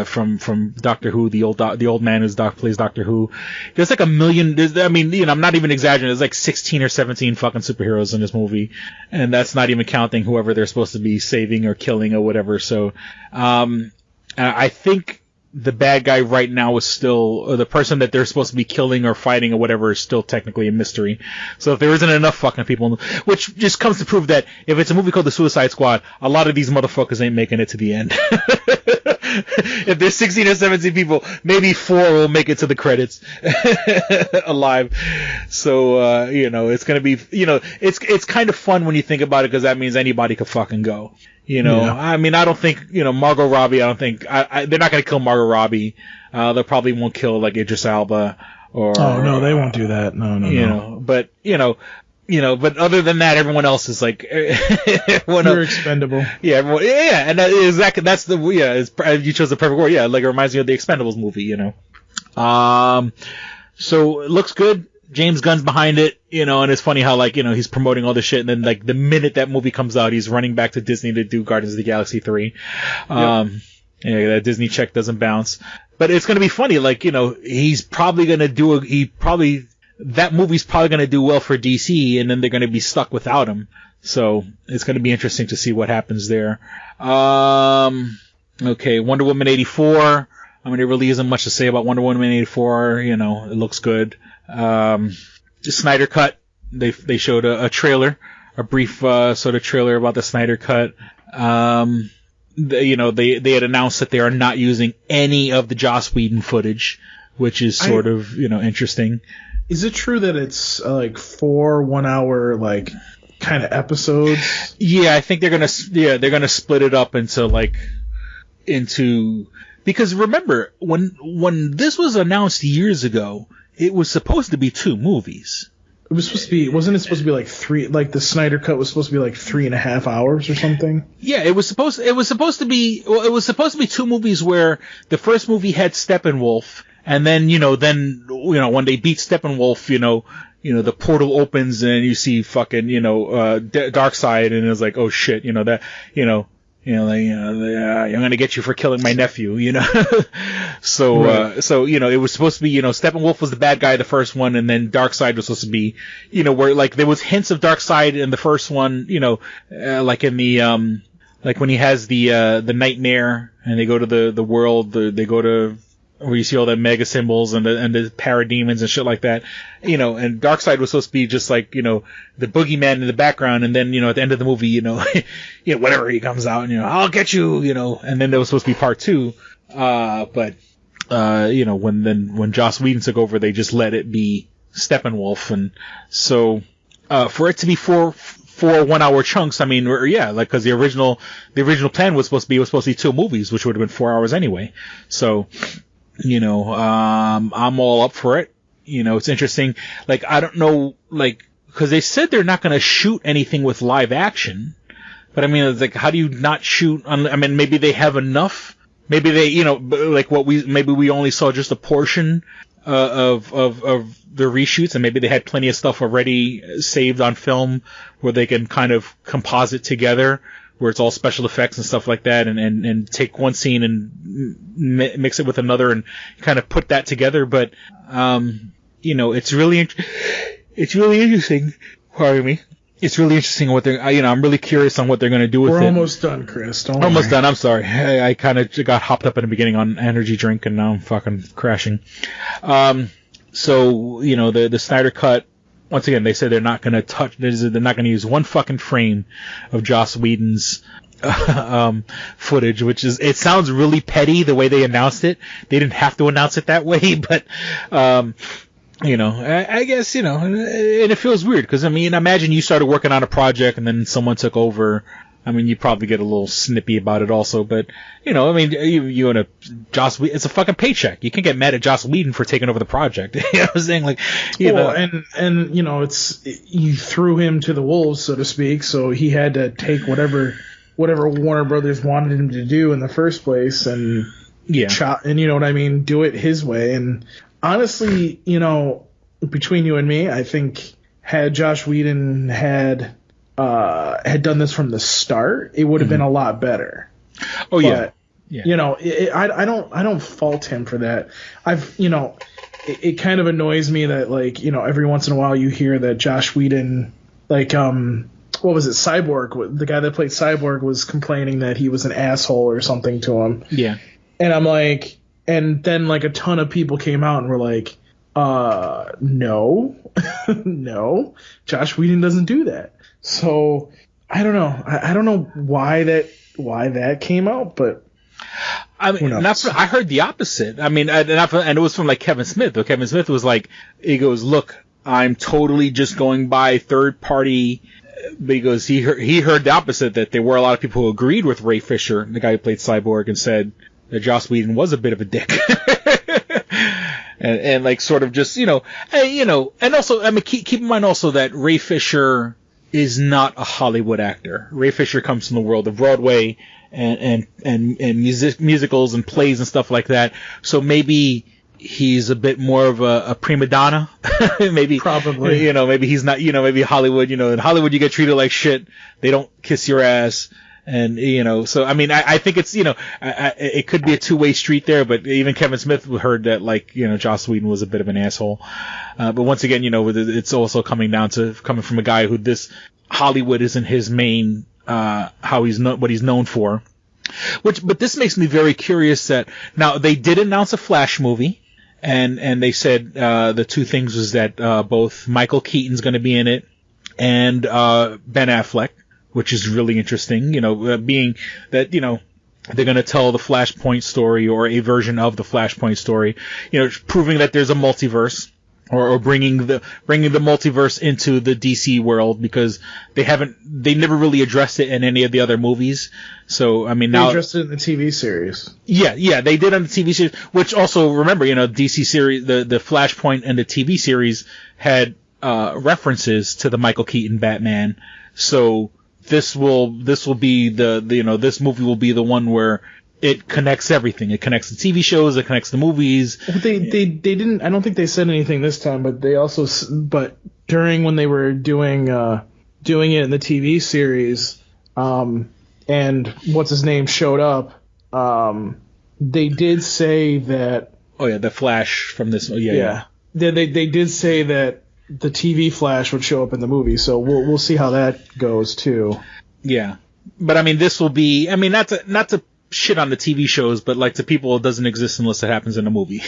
from Doctor Who, the old man who plays Doctor Who. There's like 1 million. I'm not even exaggerating. There's like 16 or 17 fucking superheroes in this movie, and that's not even counting whoever they're supposed to be saving or killing or whatever. So, I think the bad guy right now is still, or the person that they're supposed to be killing or fighting or whatever is still technically a mystery. So if there isn't enough fucking people, which just comes to prove that if it's a movie called The Suicide Squad, a lot of these motherfuckers ain't making it to the end. If there's 16 or 17 people, maybe 4 will make it to the credits alive. So, it's gonna be, it's kind of fun when you think about it, because that means anybody could fucking go. Yeah. I mean, I don't think, Margot Robbie, they're not going to kill Margot Robbie. They probably won't kill, like, Idris Elba or. Oh, no, they won't do that. No. But, but other than that, everyone else is like, you're expendable. Yeah, everyone, yeah, and exactly, that's you chose the perfect word. Yeah, like, it reminds me of the Expendables movie, So it looks good. James Gunn's behind it, and it's funny how, like, he's promoting all this shit, and then, like, the minute that movie comes out, he's running back to Disney to do Guardians of the Galaxy 3. Yep. That Disney check doesn't bounce. But it's gonna be funny, like, he's probably gonna that movie's probably gonna do well for DC, and then they're gonna be stuck without him. So, it's gonna be interesting to see what happens there. Okay, Wonder Woman 84. I mean, there really isn't much to say about Wonder Woman 84, it looks good. The Snyder Cut, they showed a trailer, a brief, sort of trailer about the Snyder Cut. They had announced that they are not using any of the Joss Whedon footage, which is sort of, interesting. Is it true that it's like 4 1-hour like kind of episodes? Yeah, I think they're gonna split it up into because remember when this was announced years ago, it was supposed to be 2 movies. It was supposed to be, wasn't it supposed to be like 3, like the Snyder Cut was supposed to be like 3.5 hours or something? Yeah, it was supposed to be 2 movies where the first movie had Steppenwolf, and then, when they beat Steppenwolf, the portal opens and you see fucking, Darkseid, and it's like, oh shit, I'm gonna get you for killing my nephew, So, right. It was supposed to be, Steppenwolf was the bad guy the first one, and then Darkseid was supposed to be, where, like, there was hints of Darkseid in the first one, like in the, like when he has the nightmare, and they go to the world, they go to, where you see all the mega symbols and the parademons and shit like that, and Darkseid was supposed to be just like, the boogeyman in the background, and then, at the end of the movie, whatever, he comes out and, I'll get you, and then there was supposed to be part 2, but when Joss Whedon took over, they just let it be Steppenwolf, and so, for it to be 4 1-hour chunks, I mean, cause the original plan was supposed to be 2 movies, which would have been 4 hours anyway, so, I'm all up for it. It's interesting. Like, I don't know, like, cause they said they're not gonna shoot anything with live action, but I mean, it's like, how do you not shoot I mean, maybe they have enough, maybe they, like maybe we only saw just a portion, of the reshoots, and maybe they had plenty of stuff already saved on film where they can kind of composite together, where it's all special effects and stuff like that, and take one scene and mix it with another and kind of put that together. But, it's really interesting. Pardon me. It's really interesting what they're, I'm really curious on what they're going to do with it. We're almost done, Chris. Almost done. I'm sorry. I kind of not hopped up in the beginning on energy drink, and now I'm fucking crashing. So, the Snyder Cut, once again, they said they're not going to use one fucking frame of Joss Whedon's footage, it sounds really petty the way they announced it. They didn't have to announce it that way, but, I guess, and it feels weird, because, I mean, imagine you started working on a project and then someone took over. I mean, you probably get a little snippy about it also, but, I mean, you and Joss Whedon, it's a fucking paycheck. You can't get mad at Joss Whedon for taking over the project. You know what I'm saying? Like, and you threw him to the wolves, so to speak, so he had to take whatever Warner Brothers wanted him to do in the first place, and and you know what I mean, do it his way. And honestly, between you and me, I think had Joss Whedon had done this from the start, it would have been a lot better. Oh, but, I don't fault him for that. It kind of annoys me that, like, every once in a while you hear that Joss Whedon, like, what was it, Cyborg, the guy that played Cyborg was complaining that he was an asshole or something to him. Yeah. And I'm like, and then, like, a ton of people came out and were like, no, Joss Whedon doesn't do that. So I don't know. I don't know why that came out, but I mean, I heard the opposite. I mean, and it was from like Kevin Smith. Though Kevin Smith was like, he goes, "Look, I'm totally just going by third party." But he goes, he heard the opposite, that there were a lot of people who agreed with Ray Fisher, the guy who played Cyborg, and said that Joss Whedon was a bit of a dick. and like sort of just, and also, I mean, keep in mind also that Ray Fisher is not a Hollywood actor. Ray Fisher comes from the world of Broadway and musicals and plays and stuff like that. So maybe he's a bit more of a prima donna. Maybe probably, maybe he's not, maybe Hollywood, in Hollywood you get treated like shit. They don't kiss your ass. And, so, I mean, I think it's, it could be a two-way street there, but even Kevin Smith heard that, like, Joss Whedon was a bit of an asshole. But once again, it's also coming from a guy who Hollywood isn't his main, what he's known for. But this makes me very curious that, now, they did announce a Flash movie, and they said, the two things was that, both Michael Keaton's gonna be in it, and, Ben Affleck, which is really interesting, being that, they're going to tell the Flashpoint story or a version of the Flashpoint story, proving that there's a multiverse or bringing the multiverse into the DC world, because they never really addressed it in any of the other movies. So, I mean, now. They addressed it in the TV series. Yeah, they did on the TV series, which also, remember, DC series, the Flashpoint and the TV series had, references to the Michael Keaton Batman. So, this will be this movie will be the one where it connects everything. It connects the TV shows, it connects the movies. They didn't, I don't think they said anything this time, but during when they were doing it in the TV series, and what's his name showed up, they did say that. Oh yeah, the Flash from this. Yeah. They did say that the TV Flash would show up in the movie, so we'll see how that goes too. Yeah, but I mean, this will be. I mean, not to shit on the TV shows, but like to people, it doesn't exist unless it happens in a movie.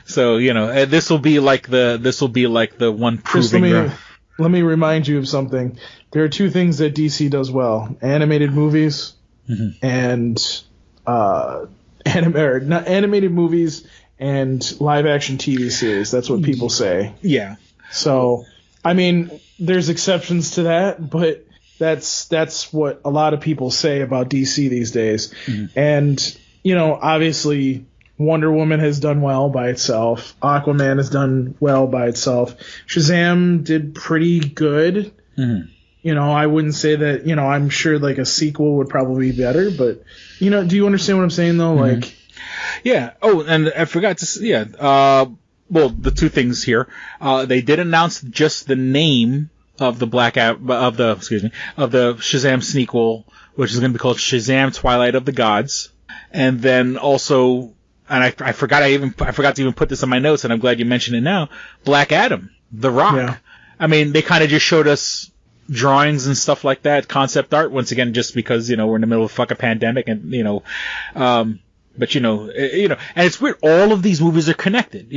So this will be like the one proving. Let me remind you of something. There are two things that DC does well: animated movies and not animated movies. And live-action TV series. That's what people say. Yeah. So, I mean, there's exceptions to that, but that's what a lot of people say about DC these days. Mm-hmm. And, obviously, Wonder Woman has done well by itself. Aquaman has done well by itself. Shazam did pretty good. Mm-hmm. I wouldn't say that, I'm sure like a sequel would probably be better, but, do you understand what I'm saying though? Mm-hmm. Like, yeah. Oh, and I forgot to. Yeah. Well, the two things here. They did announce just the name of the of the Shazam sequel, which is going to be called Shazam: Twilight of the Gods, and then also, and I forgot to even put this in my notes, and I'm glad you mentioned it now. Black Adam, The Rock. Yeah. I mean, they kind of just showed us drawings and stuff like that, concept art. Once again, just because we're in the middle of a fucking pandemic, and But and it's weird. All of these movies are connected.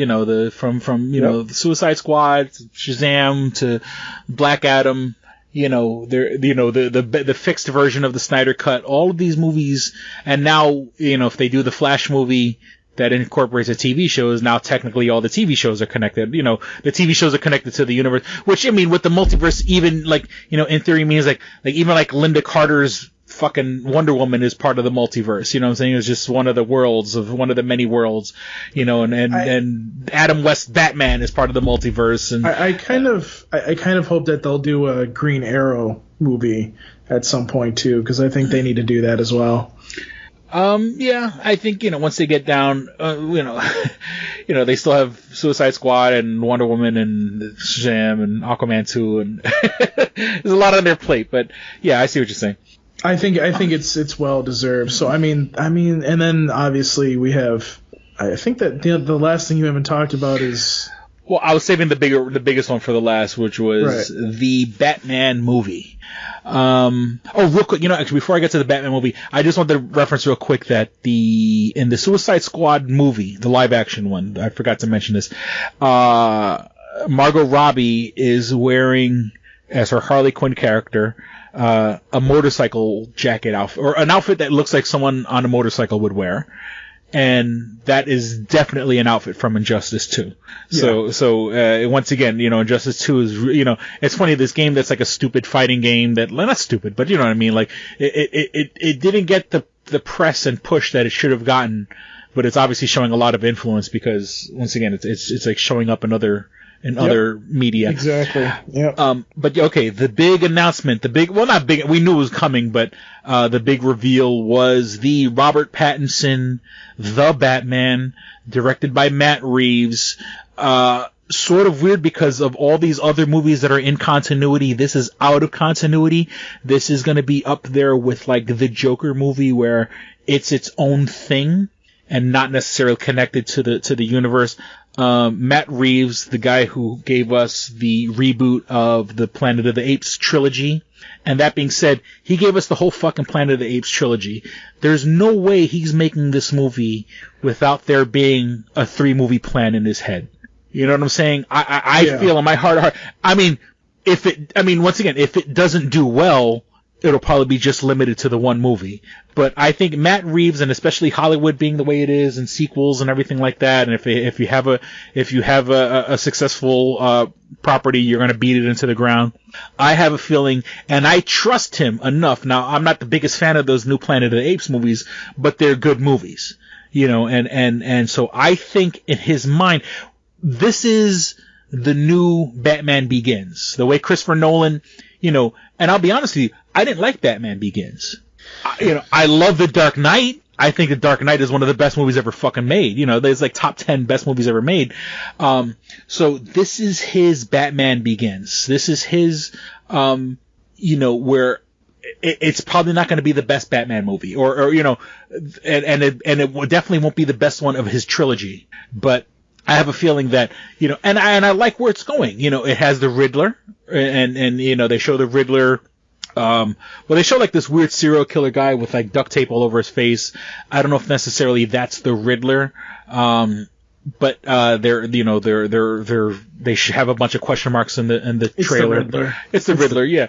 From the Suicide Squad, to Shazam to Black Adam. The fixed version of the Snyder Cut. All of these movies, and now if they do the Flash movie that incorporates a TV show, is now technically all the TV shows are connected. The TV shows are connected to the universe. Which, I mean, with the multiverse, even in theory means even Linda Carter's fucking Wonder Woman is part of the multiverse, what I'm saying? It's just one of the many worlds, and Adam West Batman is part of the multiverse. And I kind of hope that they'll do a Green Arrow movie at some point too, because I think they need to do that as well. Yeah, I think, once they get down, they still have Suicide Squad and Wonder Woman and Shazam and Aquaman 2, and there's a lot on their plate, but yeah, I see what you're saying. I think it's well deserved. So I mean, and then obviously we have. I think that the last thing you haven't talked about is. Well, I was saving the biggest one for the last, which was the Batman movie. Real quick, actually, before I get to the Batman movie, I just wanted to reference real quick that in the Suicide Squad movie, the live action one, I forgot to mention this. Margot Robbie is wearing, as her Harley Quinn character, a motorcycle jacket outfit, or an outfit that looks like someone on a motorcycle would wear. And that is definitely an outfit from Injustice 2. Yeah. So once again, Injustice 2 is, it's funny, this game that's like a stupid fighting game that, not stupid, but you know what I mean? Like, it didn't get the press and push that it should have gotten, but it's obviously showing a lot of influence because, once again, it's like showing up in other in other media. Exactly. Yeah. But okay, the big announcement, not big, we knew it was coming, but the big reveal was the Robert Pattinson, The Batman, directed by Matt Reeves. Sort of weird because of all these other movies that are in continuity. This is out of continuity. This is going to be up there with like the Joker movie where it's its own thing and not necessarily connected to the universe. Matt Reeves, the guy who gave us the reboot of the Planet of the Apes trilogy. And that being said, he gave us the whole fucking Planet of the Apes trilogy. There's no way he's making this movie without there being a 3-movie plan in his head. You know what I'm saying? I feel in my heart. Once again, if it doesn't do well, it'll probably be just limited to the one movie. But I think Matt Reeves, and especially Hollywood being the way it is, and sequels and everything like that, and if you have a successful property, you're going to beat it into the ground. I have a feeling, and I trust him enough. Now, I'm not the biggest fan of those new Planet of the Apes movies, but they're good movies. You know, and so I think in his mind, this is the new Batman Begins. The way Christopher Nolan, you know, and I'll be honest with you, I didn't like Batman Begins. I love The Dark Knight. I think The Dark Knight is one of the best movies ever fucking made. You know, there's like top 10 best movies ever made. So this is his Batman Begins. This is his, where it's probably not going to be the best Batman movie or it definitely won't be the best one of his trilogy, but I have a feeling that, you know, and I like where it's going. You know, it has the Riddler, and you know, they show the Riddler. They show like this weird serial killer guy with like duct tape all over his face. I don't know if necessarily that's the Riddler. But they should have a bunch of question marks in the trailer. It's the Riddler, yeah.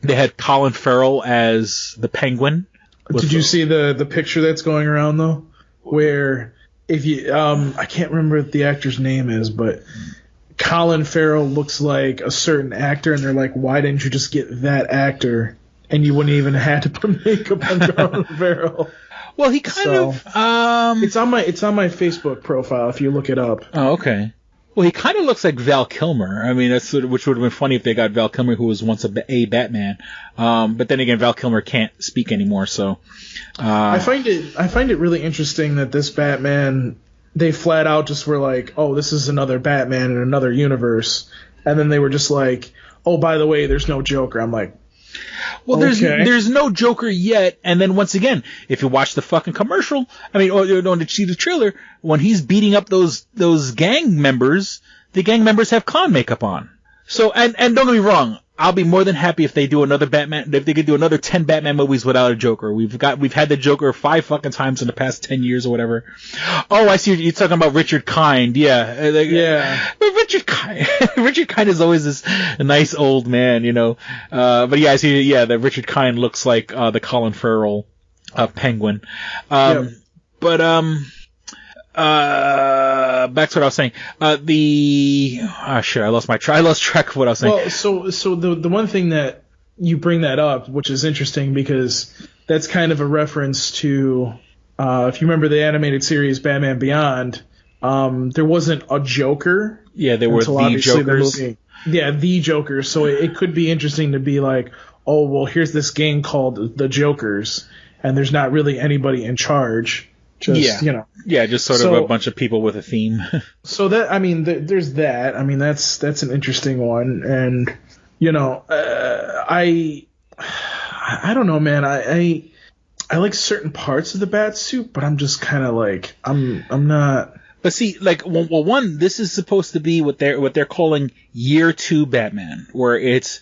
They had Colin Farrell as the Penguin. Did you see the picture that's going around though, where if you I can't remember what the actor's name is, but Colin Farrell looks like a certain actor, and they're like, why didn't you just get that actor, and you wouldn't even have to put makeup on Colin Farrell? Well, he kind of it's on my Facebook profile if you look it up. Oh, okay. Well, he kind of looks like Val Kilmer. I mean, which would have been funny if they got Val Kilmer, who was once a Batman. But then again, Val Kilmer can't speak anymore, so. I find it really interesting that this Batman, they flat out just were like, oh, this is another Batman in another universe, and then they were just like, oh, by the way, there's no Joker. I'm like, well, there's no Joker yet, and then once again, if you watch the fucking commercial, I mean, or to see the trailer, when he's beating up those gang members, the gang members have clown makeup on. So, and don't get me wrong, I'll be more than happy if they do another Batman, if they could do another 10 Batman movies without a Joker. We've had the Joker 5 fucking times in the past 10 years or whatever. Oh, I see you're talking about Richard Kind. Yeah. Yeah. But Richard Kind is always this nice old man, you know. But yeah, I see, yeah, that Richard Kind looks like, the Colin Farrell, Penguin. Yep. But, back to what I was saying. I lost track of what I was saying. Well, so the one thing that you bring that up, which is interesting because that's kind of a reference to, if you remember the animated series Batman Beyond, there wasn't a Joker. Yeah, there were the Jokers. The Jokers. So it could be interesting to be like, oh, well, here's this gang called the Jokers, and there's not really anybody in charge. Just, you know. Yeah, just sort of a bunch of people with a theme. So that, I mean, there's that. I mean, that's an interesting one. And, you know, I don't know, man. I like certain parts of the Batsuit, but I'm just kind of like, I'm not. But see, like, well, one, this is supposed to be what they're calling Year 2 Batman, where it's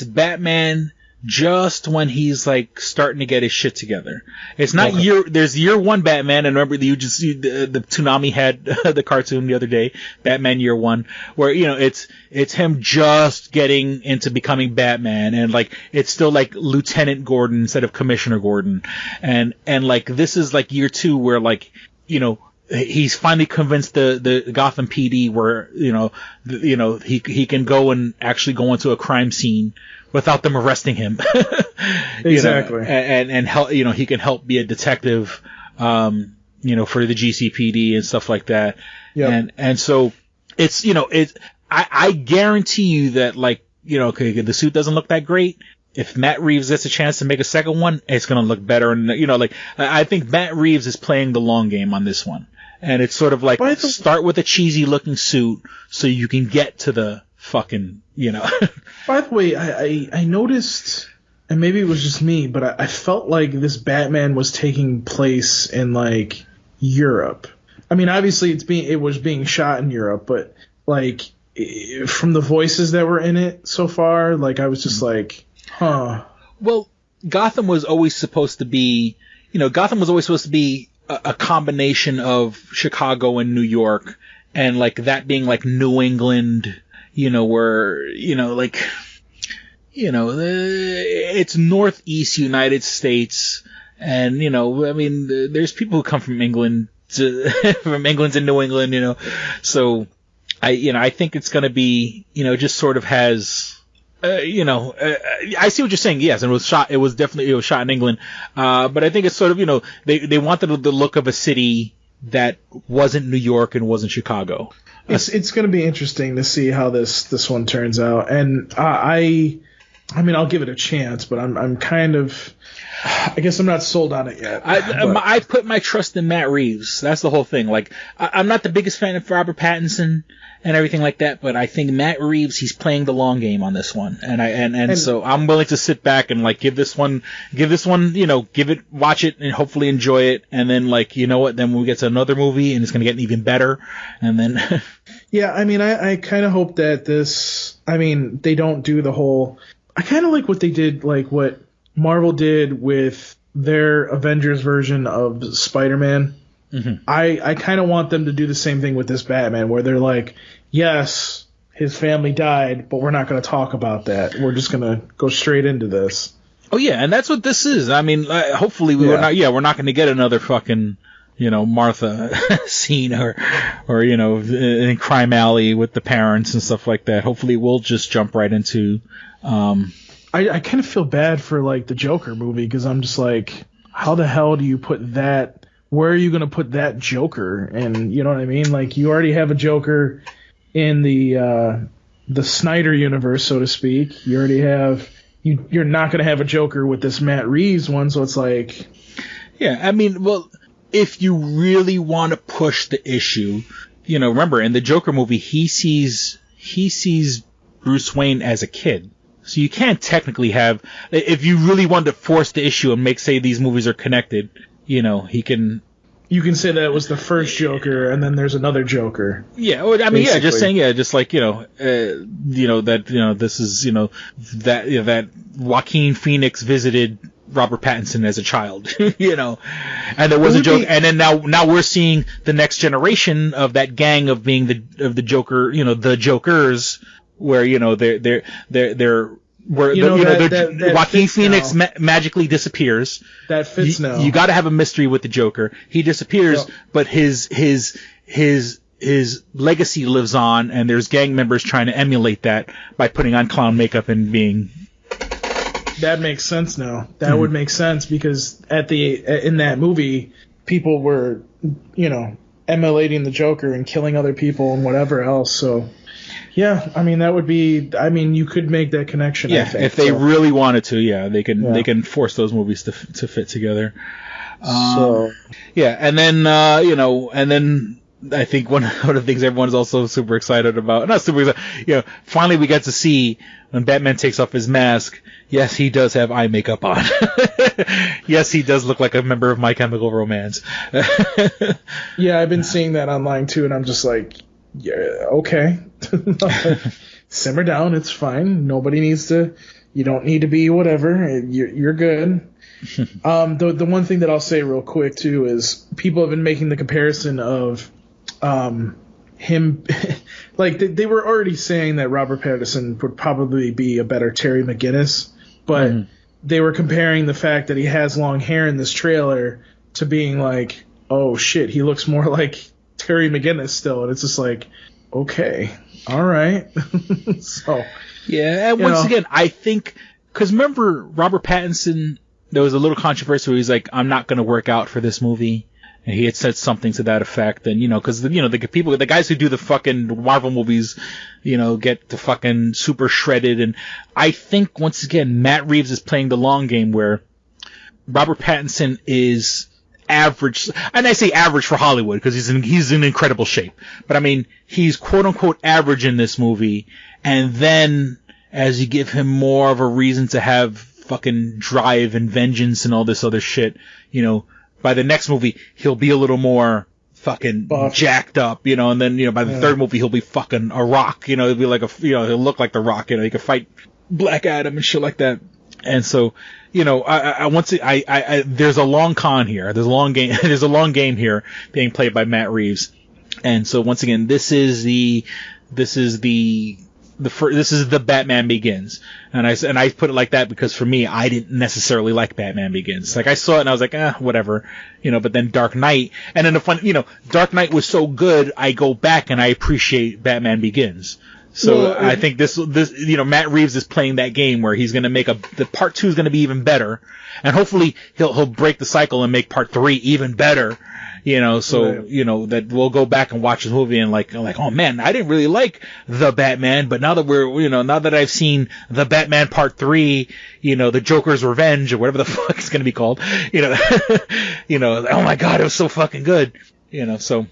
Batman just when he's like starting to get his shit together. It's not there's Year 1 Batman, and remember the Toonami had the cartoon the other day, Batman Year 1, where, you know, it's him just getting into becoming Batman, and like it's still like Lieutenant Gordon instead of Commissioner Gordon, and like this is like Year 2 where, like, you know, he's finally convinced the Gotham PD where, he can go and actually go into a crime scene without them arresting him. Exactly. And help, he can help be a detective, for the GCPD and stuff like that. Yep. And so it's, you know, I guarantee you that, like, you know, okay, the suit doesn't look that great. If Matt Reeves gets a chance to make a second one, it's going to look better. And, you know, like, I think Matt Reeves is playing the long game on this one. And it's sort of like, start with a cheesy looking suit so you can get to the fucking, you know. By the way, I noticed, and maybe it was just me, but I felt like this Batman was taking place in, like, Europe. I mean, obviously it was being shot in Europe, but, like, from the voices that were in it so far, like, I was just like, huh. Well, Gotham was always supposed to be a combination of Chicago and New York, and, like, that being, like, New England, you know, where, you know, like, you know, it's Northeast United States, and, you know, I mean, there's people who come from England from England to New England, you know, so I think it's going to be, you know, just sort of has, you know, I see what you're saying. Yes, and it was definitely shot in England. But I think it's sort of, you know, they wanted the look of a city that wasn't New York and wasn't Chicago. It's going to be interesting to see how this one turns out. And I mean, I'll give it a chance, but I'm kind of, I guess I'm not sold on it yet. I put my trust in Matt Reeves. That's the whole thing. Like, I'm not the biggest fan of Robert Pattinson and everything like that, but I think Matt Reeves, he's playing the long game on this one. And so I'm willing to sit back and, like, give this one, you know, watch it and hopefully enjoy it. And then, like, you know what, then when we get to another movie and it's going to get even better. And then. Yeah, I mean, I kind of hope that they don't do the whole, I kind of like what they did, like what Marvel did with their Avengers version of Spider-Man. Mm-hmm. I kind of want them to do the same thing with this Batman, where they're like, yes, his family died, but we're not going to talk about that. We're just going to go straight into this. Oh yeah, and that's what this is. I mean, hopefully we're not going to get another fucking, you know, Martha scene or you know, in Crime Alley with the parents and stuff like that. Hopefully we'll just jump right into. I kind of feel bad for, like, the Joker movie, because I'm just like, how the hell do you put that? Where are you going to put that Joker? And you know what I mean? Like, you already have a Joker in the Snyder universe, so to speak. You already have. You're not going to have a Joker with this Matt Reeves one, so it's like. Yeah, I mean, well, if you really want to push the issue, you know, remember in the Joker movie, he sees Bruce Wayne as a kid. So you can't technically have, if you really want to force the issue and say these movies are connected, you know, he can. You can say that it was the first Joker and then there's another Joker. Yeah, well, I mean, basically. Yeah, just saying, yeah, just like, you know, that, you know, this is, you know, that Joaquin Phoenix visited Robert Pattinson as a child, you know, and there was a joke, and then now we're seeing the next generation of that gang of being the Joker, you know, the Jokers, where, you know, they're where Joaquin Phoenix magically disappears. That fits now. You got to have a mystery with the Joker. He disappears, but his legacy lives on, and there's gang members trying to emulate that by putting on clown makeup and being. That makes sense now. That would make sense, because in that movie, people were, you know, emulating the Joker and killing other people and whatever else. So. Yeah, I mean, that would be. I mean, you could make that connection. Yeah, I think, if they really wanted to, yeah, they can force those movies to fit together. Yeah, and then you know, and then I think one of the things everyone's also super excited about, not super excited, you know, finally we get to see when Batman takes off his mask. Yes, he does have eye makeup on. Yes, he does look like a member of My Chemical Romance. Yeah, I've been seeing that online too, and I'm just like. Yeah, okay. Simmer down, it's fine. Nobody needs to. You don't need to be whatever. You're good. The one thing that I'll say real quick too is people have been making the comparison of him. Like they were already saying that Robert Pattinson would probably be a better Terry McGinnis, but they were comparing the fact that he has long hair in this trailer to being like, oh shit, he looks more like Terry McGinnis still, and it's just like, okay, all right. So yeah, and once again, I think because remember Robert Pattinson, there was a little controversy where he's like, I'm not going to work out for this movie, And he had said something to that effect, and because the guys who do the fucking Marvel movies, get the fucking super shredded. And I think once again, Matt Reeves is playing the long game where Robert Pattinson is average, and I say average for Hollywood because he's in incredible shape. But I mean, he's quote unquote average in this movie, and then as you give him more of a reason to have fucking drive and vengeance and all this other shit, by the next movie, he'll be a little more fucking jacked up, and then, by the third movie, he'll be fucking a Rock, he'll be like he'll look like the Rock, he could fight Black Adam and shit like that. And so, there's a long con here. There's a long game, there's a long game here being played by Matt Reeves. And so once again, this is the Batman Begins. And I put it like that because for me, I didn't necessarily like Batman Begins. Like I saw it and I was like, whatever, but then Dark Knight, and then Dark Knight was so good, I go back and I appreciate Batman Begins. So I think this, Matt Reeves is playing that game where he's going to make the part 2 is going to be even better. And hopefully he'll break the cycle and make part 3 even better. That we'll go back and watch the movie and like, oh man, I didn't really like the Batman, but now that now that I've seen the Batman Part 3, the Joker's Revenge or whatever the fuck it's gonna be called, oh my god, it was so fucking good, so.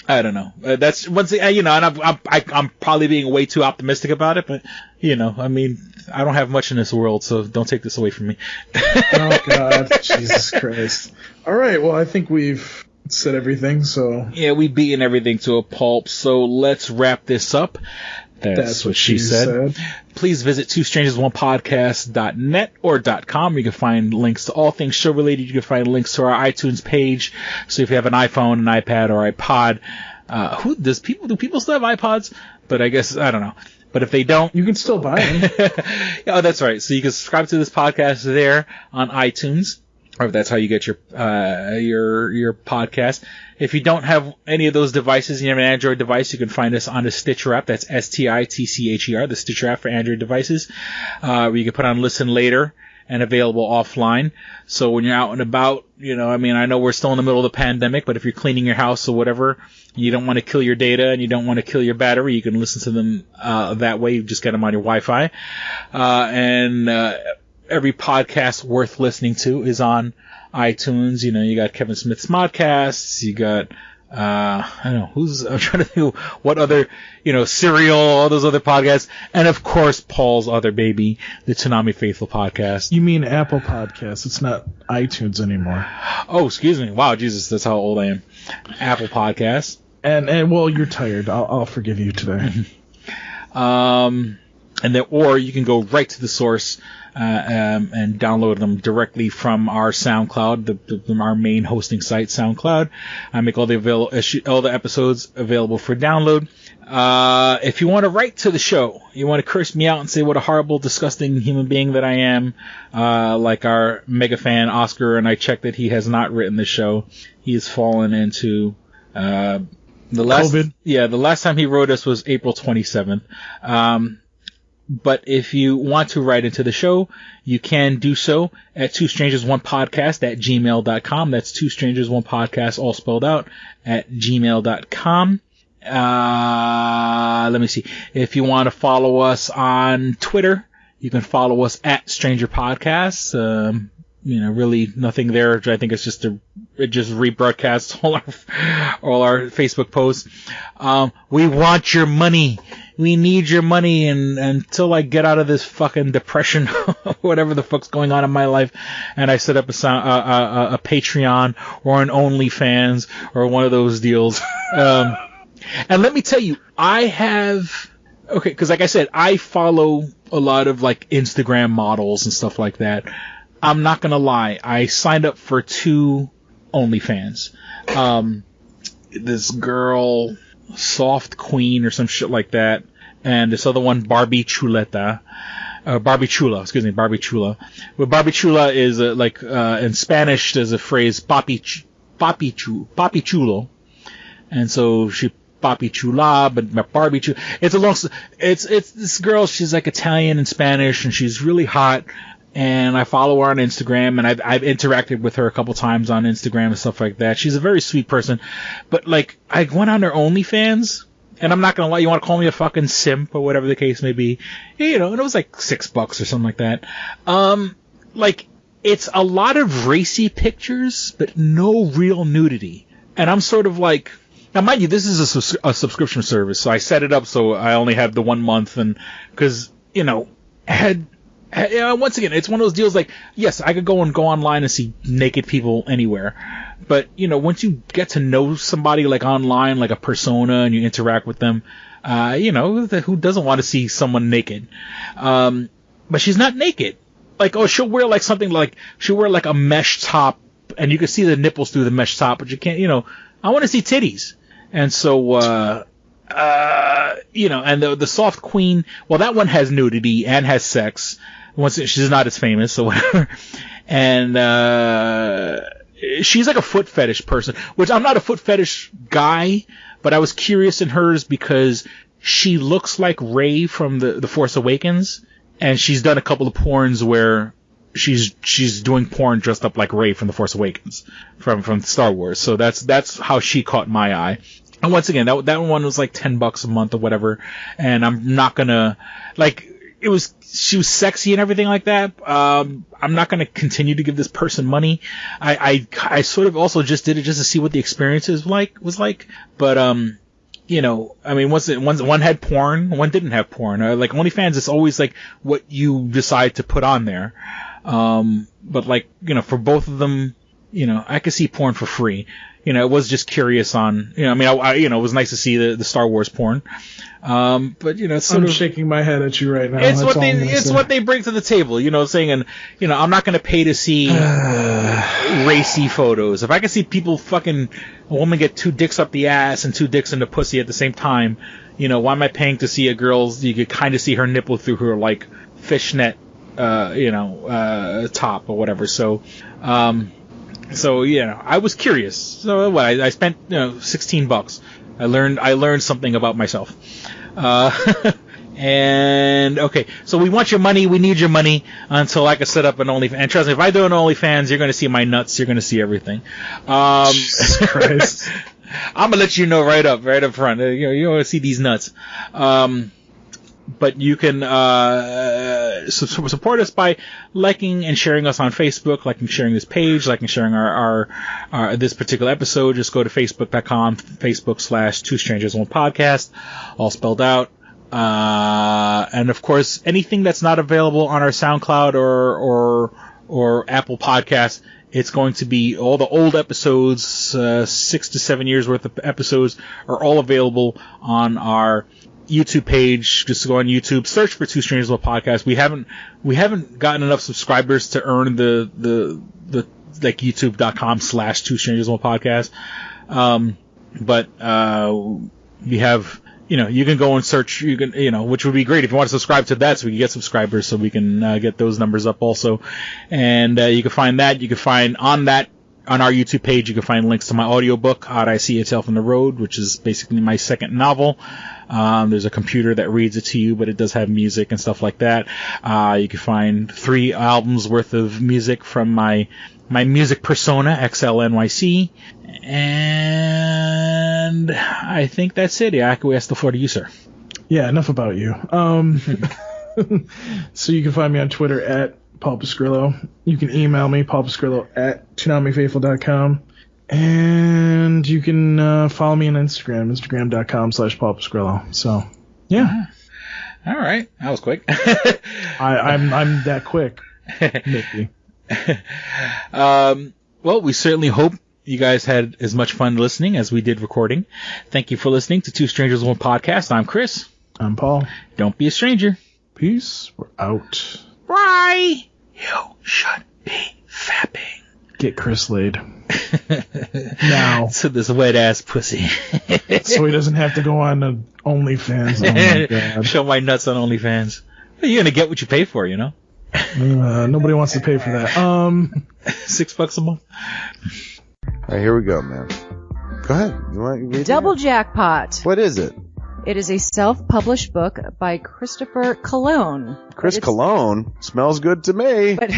I don't know. That's once and I'm probably being way too optimistic about it, but I mean, I don't have much in this world, so don't take this away from me. Oh God, Jesus Christ! All right, well, I think we've said everything. So yeah, we've beaten everything to a pulp. So let's wrap this up. That's what she said. Please visit twostrangersonepodcast.net or .com. You can find links to all things show related. You can find links to our iTunes page. So if you have an iPhone, an iPad, or iPod, do people still have iPods? But I guess, I don't know. But if they don't, you can still buy them. Oh, that's right. So you can subscribe to this podcast there on iTunes, or if that's how you get your podcast. If you don't have any of those devices, you have an Android device, you can find us on the Stitcher app. That's STITCHER, the Stitcher app for Android devices, where you can put on Listen Later and available offline. So when you're out and about, I know we're still in the middle of the pandemic, but if you're cleaning your house or whatever, you don't want to kill your data and you don't want to kill your battery, you can listen to them that way. You just get them on your Wi-Fi. Every podcast worth listening to is on iTunes. You got Kevin Smith's Modcasts, you got I'm trying to think what other, Serial, all those other podcasts, and of course Paul's other baby, the Tsunami Faithful podcast. You mean Apple Podcasts? It's not iTunes anymore. Oh, excuse me. Wow, Jesus, that's how old I am. Apple Podcasts. And well, you're tired. I'll forgive you today. And then, or you can go right to the source and download them directly from our SoundCloud, our main hosting site, SoundCloud. I make all the episodes available for download. If you want to write to the show, you want to curse me out and say what a horrible, disgusting human being that I am, like our mega fan Oscar, and I checked that he has not written the show. He has fallen into COVID. Yeah, the last time he wrote us was April 27th. But if you want to write into the show, you can do so at twostrangersonepodcast@gmail.com. That's twostrangersonepodcast, all spelled out, at gmail.com. Let me see. If you want to follow us on Twitter, you can follow us at Stranger Podcasts. Really nothing there. I think it just rebroadcasts all our Facebook posts. We want your money. We need your money, and until I get out of this fucking depression, whatever the fuck's going on in my life, and I set up a Patreon or an OnlyFans or one of those deals. And let me tell you, because like I said, I follow a lot of like Instagram models and stuff like that. I'm not gonna lie, I signed up for 2 OnlyFans. This girl, Soft Queen or some shit like that, and this other one, Barbie Chula. Well, Barbie Chula is in Spanish there's a phrase papi chulo, and so she papi chula, but Barbie Chula. It's this girl. She's like Italian and Spanish, and she's really hot. and I follow her on Instagram, and I've interacted with her a couple times on Instagram and stuff like that. She's a very sweet person, but like I went on her OnlyFans, and I'm not gonna lie, you want to call me a fucking simp or whatever the case may be, you know, and it was like $6 or something like that. Like it's a lot of racy pictures, but no real nudity, and I'm sort of like. Now, mind you, this is a subscription service, so I set it up so I only have the 1 month, and because you know, once again, it's one of those deals like, yes, I could go online and see naked people anywhere, but you know, once you get to know somebody like online, like a persona, and you interact with them, you know, who doesn't want to see someone naked? But she's not naked. Like, oh, she'll wear like something like she'll wear like a mesh top, and you can see the nipples through the mesh top, but you can't, you know. I want to see titties. And so, you know, and the Soft Queen, well, that one has nudity and has sex. She's not as famous or whatever. And, she's like a foot fetish person, which I'm not a foot fetish guy, but I was curious in hers because she looks like Rey from the Force Awakens, and she's done a couple of porns where she's doing porn dressed up like Rey from The Force Awakens from Star Wars. So that's how she caught my eye. And once again, that one was like $10 a month or whatever. And I'm not gonna like she was sexy and everything like that. I'm not gonna continue to give this person money. I sort of also just did it just to see what the experience was like. But you know, I mean, one had porn, one didn't have porn. Like OnlyFans is always like what you decide to put on there. But like, you know, for both of them, you know, I could see porn for free. You know, it was just curious on, you know, I mean, I you know, it was nice to see the Star Wars porn. But you know, it's sort I'm shaking my head at you right now. It's what they bring to the table, you know, saying, and you know, I'm not going to pay to see racy photos. If I can see people a woman get 2 dicks up the ass and 2 dicks in the pussy at the same time, you know, why am I paying to see a girl's? You could kind of see her nipple through her like fishnet. You know, top or whatever. So, you know, I was curious. So what? I spent, you know, $16. I learned something about myself. And okay, so we want your money. We need your money until I can set up an OnlyFans. And trust me, if I do an OnlyFans, you're going to see my nuts. You're going to see everything. Jesus Christ. I'm gonna let you know right up front. You want to see these nuts. But you can support us by liking and sharing us on Facebook, liking and sharing this page, liking and sharing our this particular episode. Just go to facebook.com, Facebook/2strangers1podcast, all spelled out. And of course, anything that's not available on our SoundCloud or Apple Podcasts, it's going to be all the old episodes, 6 to 7 years worth of episodes are all available on our YouTube page. Just go on YouTube, search for Two Strangers One Podcast. We haven't gotten enough subscribers to earn the like youtube.com/Two Strangers One Podcast. But we have, you can go and search, which would be great if you want to subscribe to that, so we can get subscribers, so we can get those numbers up also. And you can find that. You can find on our YouTube page, you can find links to my audiobook, How'd I See Itself on the Road, which is basically my second novel. There's a computer that reads it to you, but it does have music and stuff like that. You can find 3 albums worth of music from my music persona, XLNYC. And I think that's it. Yeah, I acquiesce the floor to you, sir. Yeah, enough about you. So you can find me on Twitter at Paul Pascrillo. You can email me, paulpascrillo@TsunamiFaithful.com. And you can follow me on Instagram, instagram.com/Paul Pascrillo. So, yeah. All right. That was quick. I'm that quick. Mickey. Well, we certainly hope you guys had as much fun listening as we did recording. Thank you for listening to Two Strangers One Podcast. I'm Chris. I'm Paul. Don't be a stranger. Peace. We're out. Bye. You should be fapping. Get Chris laid. Now. To this wet ass pussy. So he doesn't have to go on to OnlyFans. Oh my God. Show my nuts on OnlyFans. You're gonna get what you pay for, Nobody wants to pay for that. $6 a month. All right, here we go, man. Go ahead. You want to read Double jackpot. What is it? It is a self-published book by Christopher Cologne. Chris Cologne smells good to me. But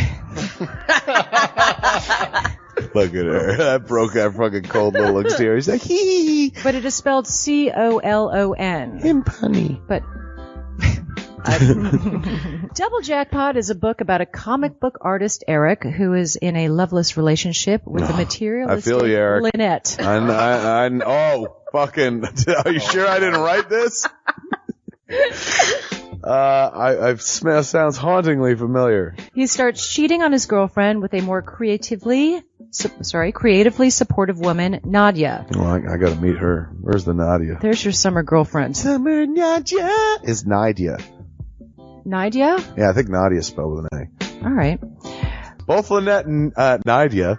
look at her. That broke that fucking cold little exterior. He's like, hee. But it is spelled C-O-L-O-N. Him punny. But Double Jackpot is a book about a comic book artist, Eric, who is in a loveless relationship with the materialistic I feel you, Eric. Lynette. Oh, fucking. Are you sure I didn't write this? Sounds hauntingly familiar. He starts cheating on his girlfriend with a more creatively supportive woman, Nadia. Well, I gotta meet her. Where's the Nadia? There's your summer girlfriend. Summer Nadia is Nadia. Nadia? Yeah, I think Nadia is spelled with an A. All right. Both Lynette and Nadia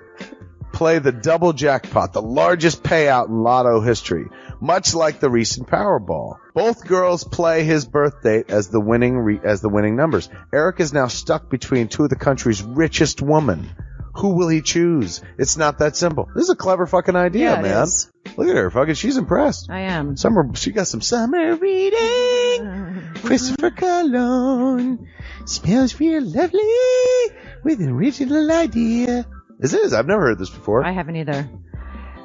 play the double jackpot, the largest payout in lotto history, much like the recent Powerball. Both girls play his birth date as the winning numbers. Eric is now stuck between two of the country's richest women. Who will he choose? It's not that simple. This is a clever fucking idea, Yeah, man. it is. Look at her, fucking. She's impressed. I am. She got some summer reading. Christopher Cologne smells real lovely with an original idea. This is. I've never heard this before. I haven't either.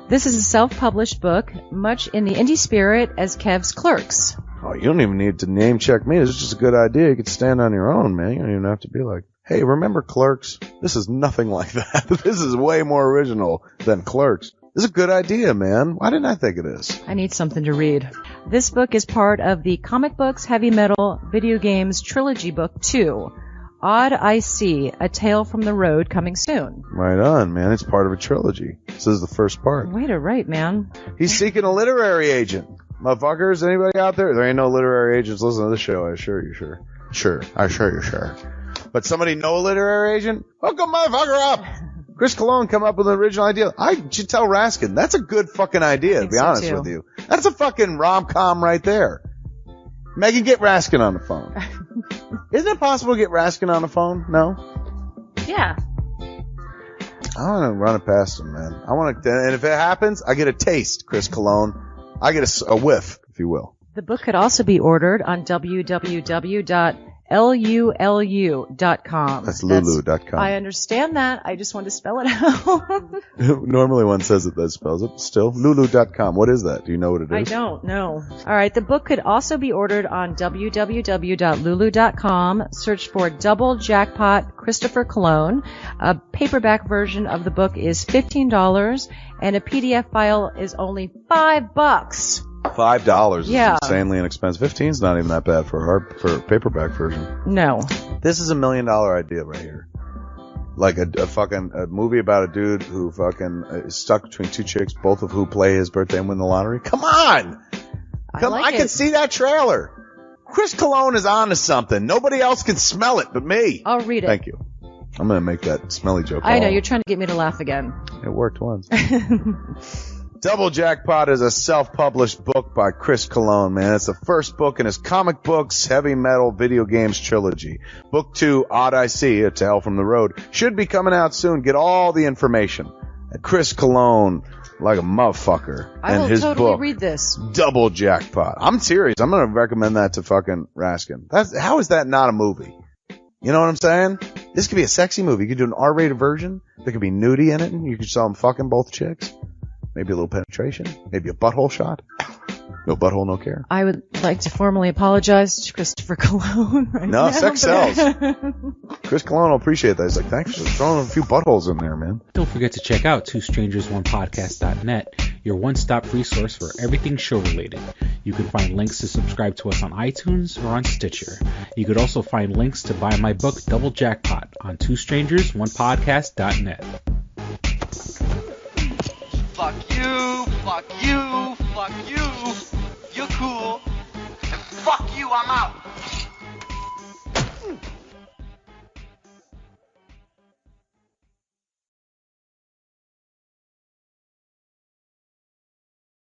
This is a self-published book, much in the indie spirit as Kev's Clerks. Oh, you don't even need to name check me. This is just a good idea. You could stand on your own, man. You don't even have to be like, hey, remember Clerks? This is nothing like that. This is way more original than Clerks. This is a good idea, man. Why didn't I think of this? I need something to read. This book is part of the Comic Books, Heavy Metal, Video Games Trilogy Book 2. Odd I See, A Tale from the Road, coming soon. Right on, man. It's part of a trilogy. This is the first part. Way to write, man. He's seeking a literary agent. Motherfuckers, anybody out there? There ain't no literary agents listening to this show, I assure you, sure. Sure. I assure you, sure. But somebody know a literary agent? Hook a motherfucker up! Chris Cologne come up with an original idea. I should tell Raskin. That's a good fucking idea, to be honest with you. That's a fucking rom-com right there. Megan, get Raskin on the phone. Isn't it possible to get Raskin on the phone? No? Yeah. I want to run it past him, man. I want to, and if it happens, I get a taste, Chris Cologne. I get a whiff, if you will. The book could also be ordered on www.lulu.com. That's lulu.com. I understand that. I just want to spell it out. Normally one says it, that spells it. Still, lulu.com. What is that? Do you know what it is? I don't know. All right. The book could also be ordered on www.lulu.com. Search for Double Jackpot Christopher Cologne. A paperback version of the book is $15, and a PDF file is only $5. $5 is Yeah. insanely inexpensive. 15's not even that bad for a paperback version. No. This is $1 million idea right here. Like a movie about a dude who fucking is stuck between two chicks, both of who play his birthday and win the lottery. Come on! I can see that trailer. Chris Cologne is on to something. Nobody else can smell it but me. I'll read it. Thank you. I'm going to make that smelly joke. I know. You're trying to get me to laugh again. It worked once. Double Jackpot is a self-published book by Chris Cologne, man. It's the first book in his Comic Books, Heavy Metal, Video Games trilogy. Book 2, Odd I See, A Tale from the Road, should be coming out soon. Get all the information at Chris Cologne, like a motherfucker. I will his totally book, read this. Double Jackpot. I'm serious. I'm going to recommend that to fucking Raskin. How is that not a movie? You know what I'm saying? This could be a sexy movie. You could do an R-rated version. There could be nudie in it, and you could show them fucking both chicks. Maybe a little penetration. Maybe a butthole shot. No butthole, no care. I would like to formally apologize to Christopher Cologne right now. No, sex sells. Chris Cologne will appreciate that. He's like, thanks for throwing a few buttholes in there, man. Don't forget to check out twostrangersonePodcast.net, your one-stop resource for everything show-related. You can find links to subscribe to us on iTunes or on Stitcher. You could also find links to buy my book, Double Jackpot, on twostrangersonePodcast.net. Fuck you, fuck you, fuck you. You're cool. And fuck you, I'm out.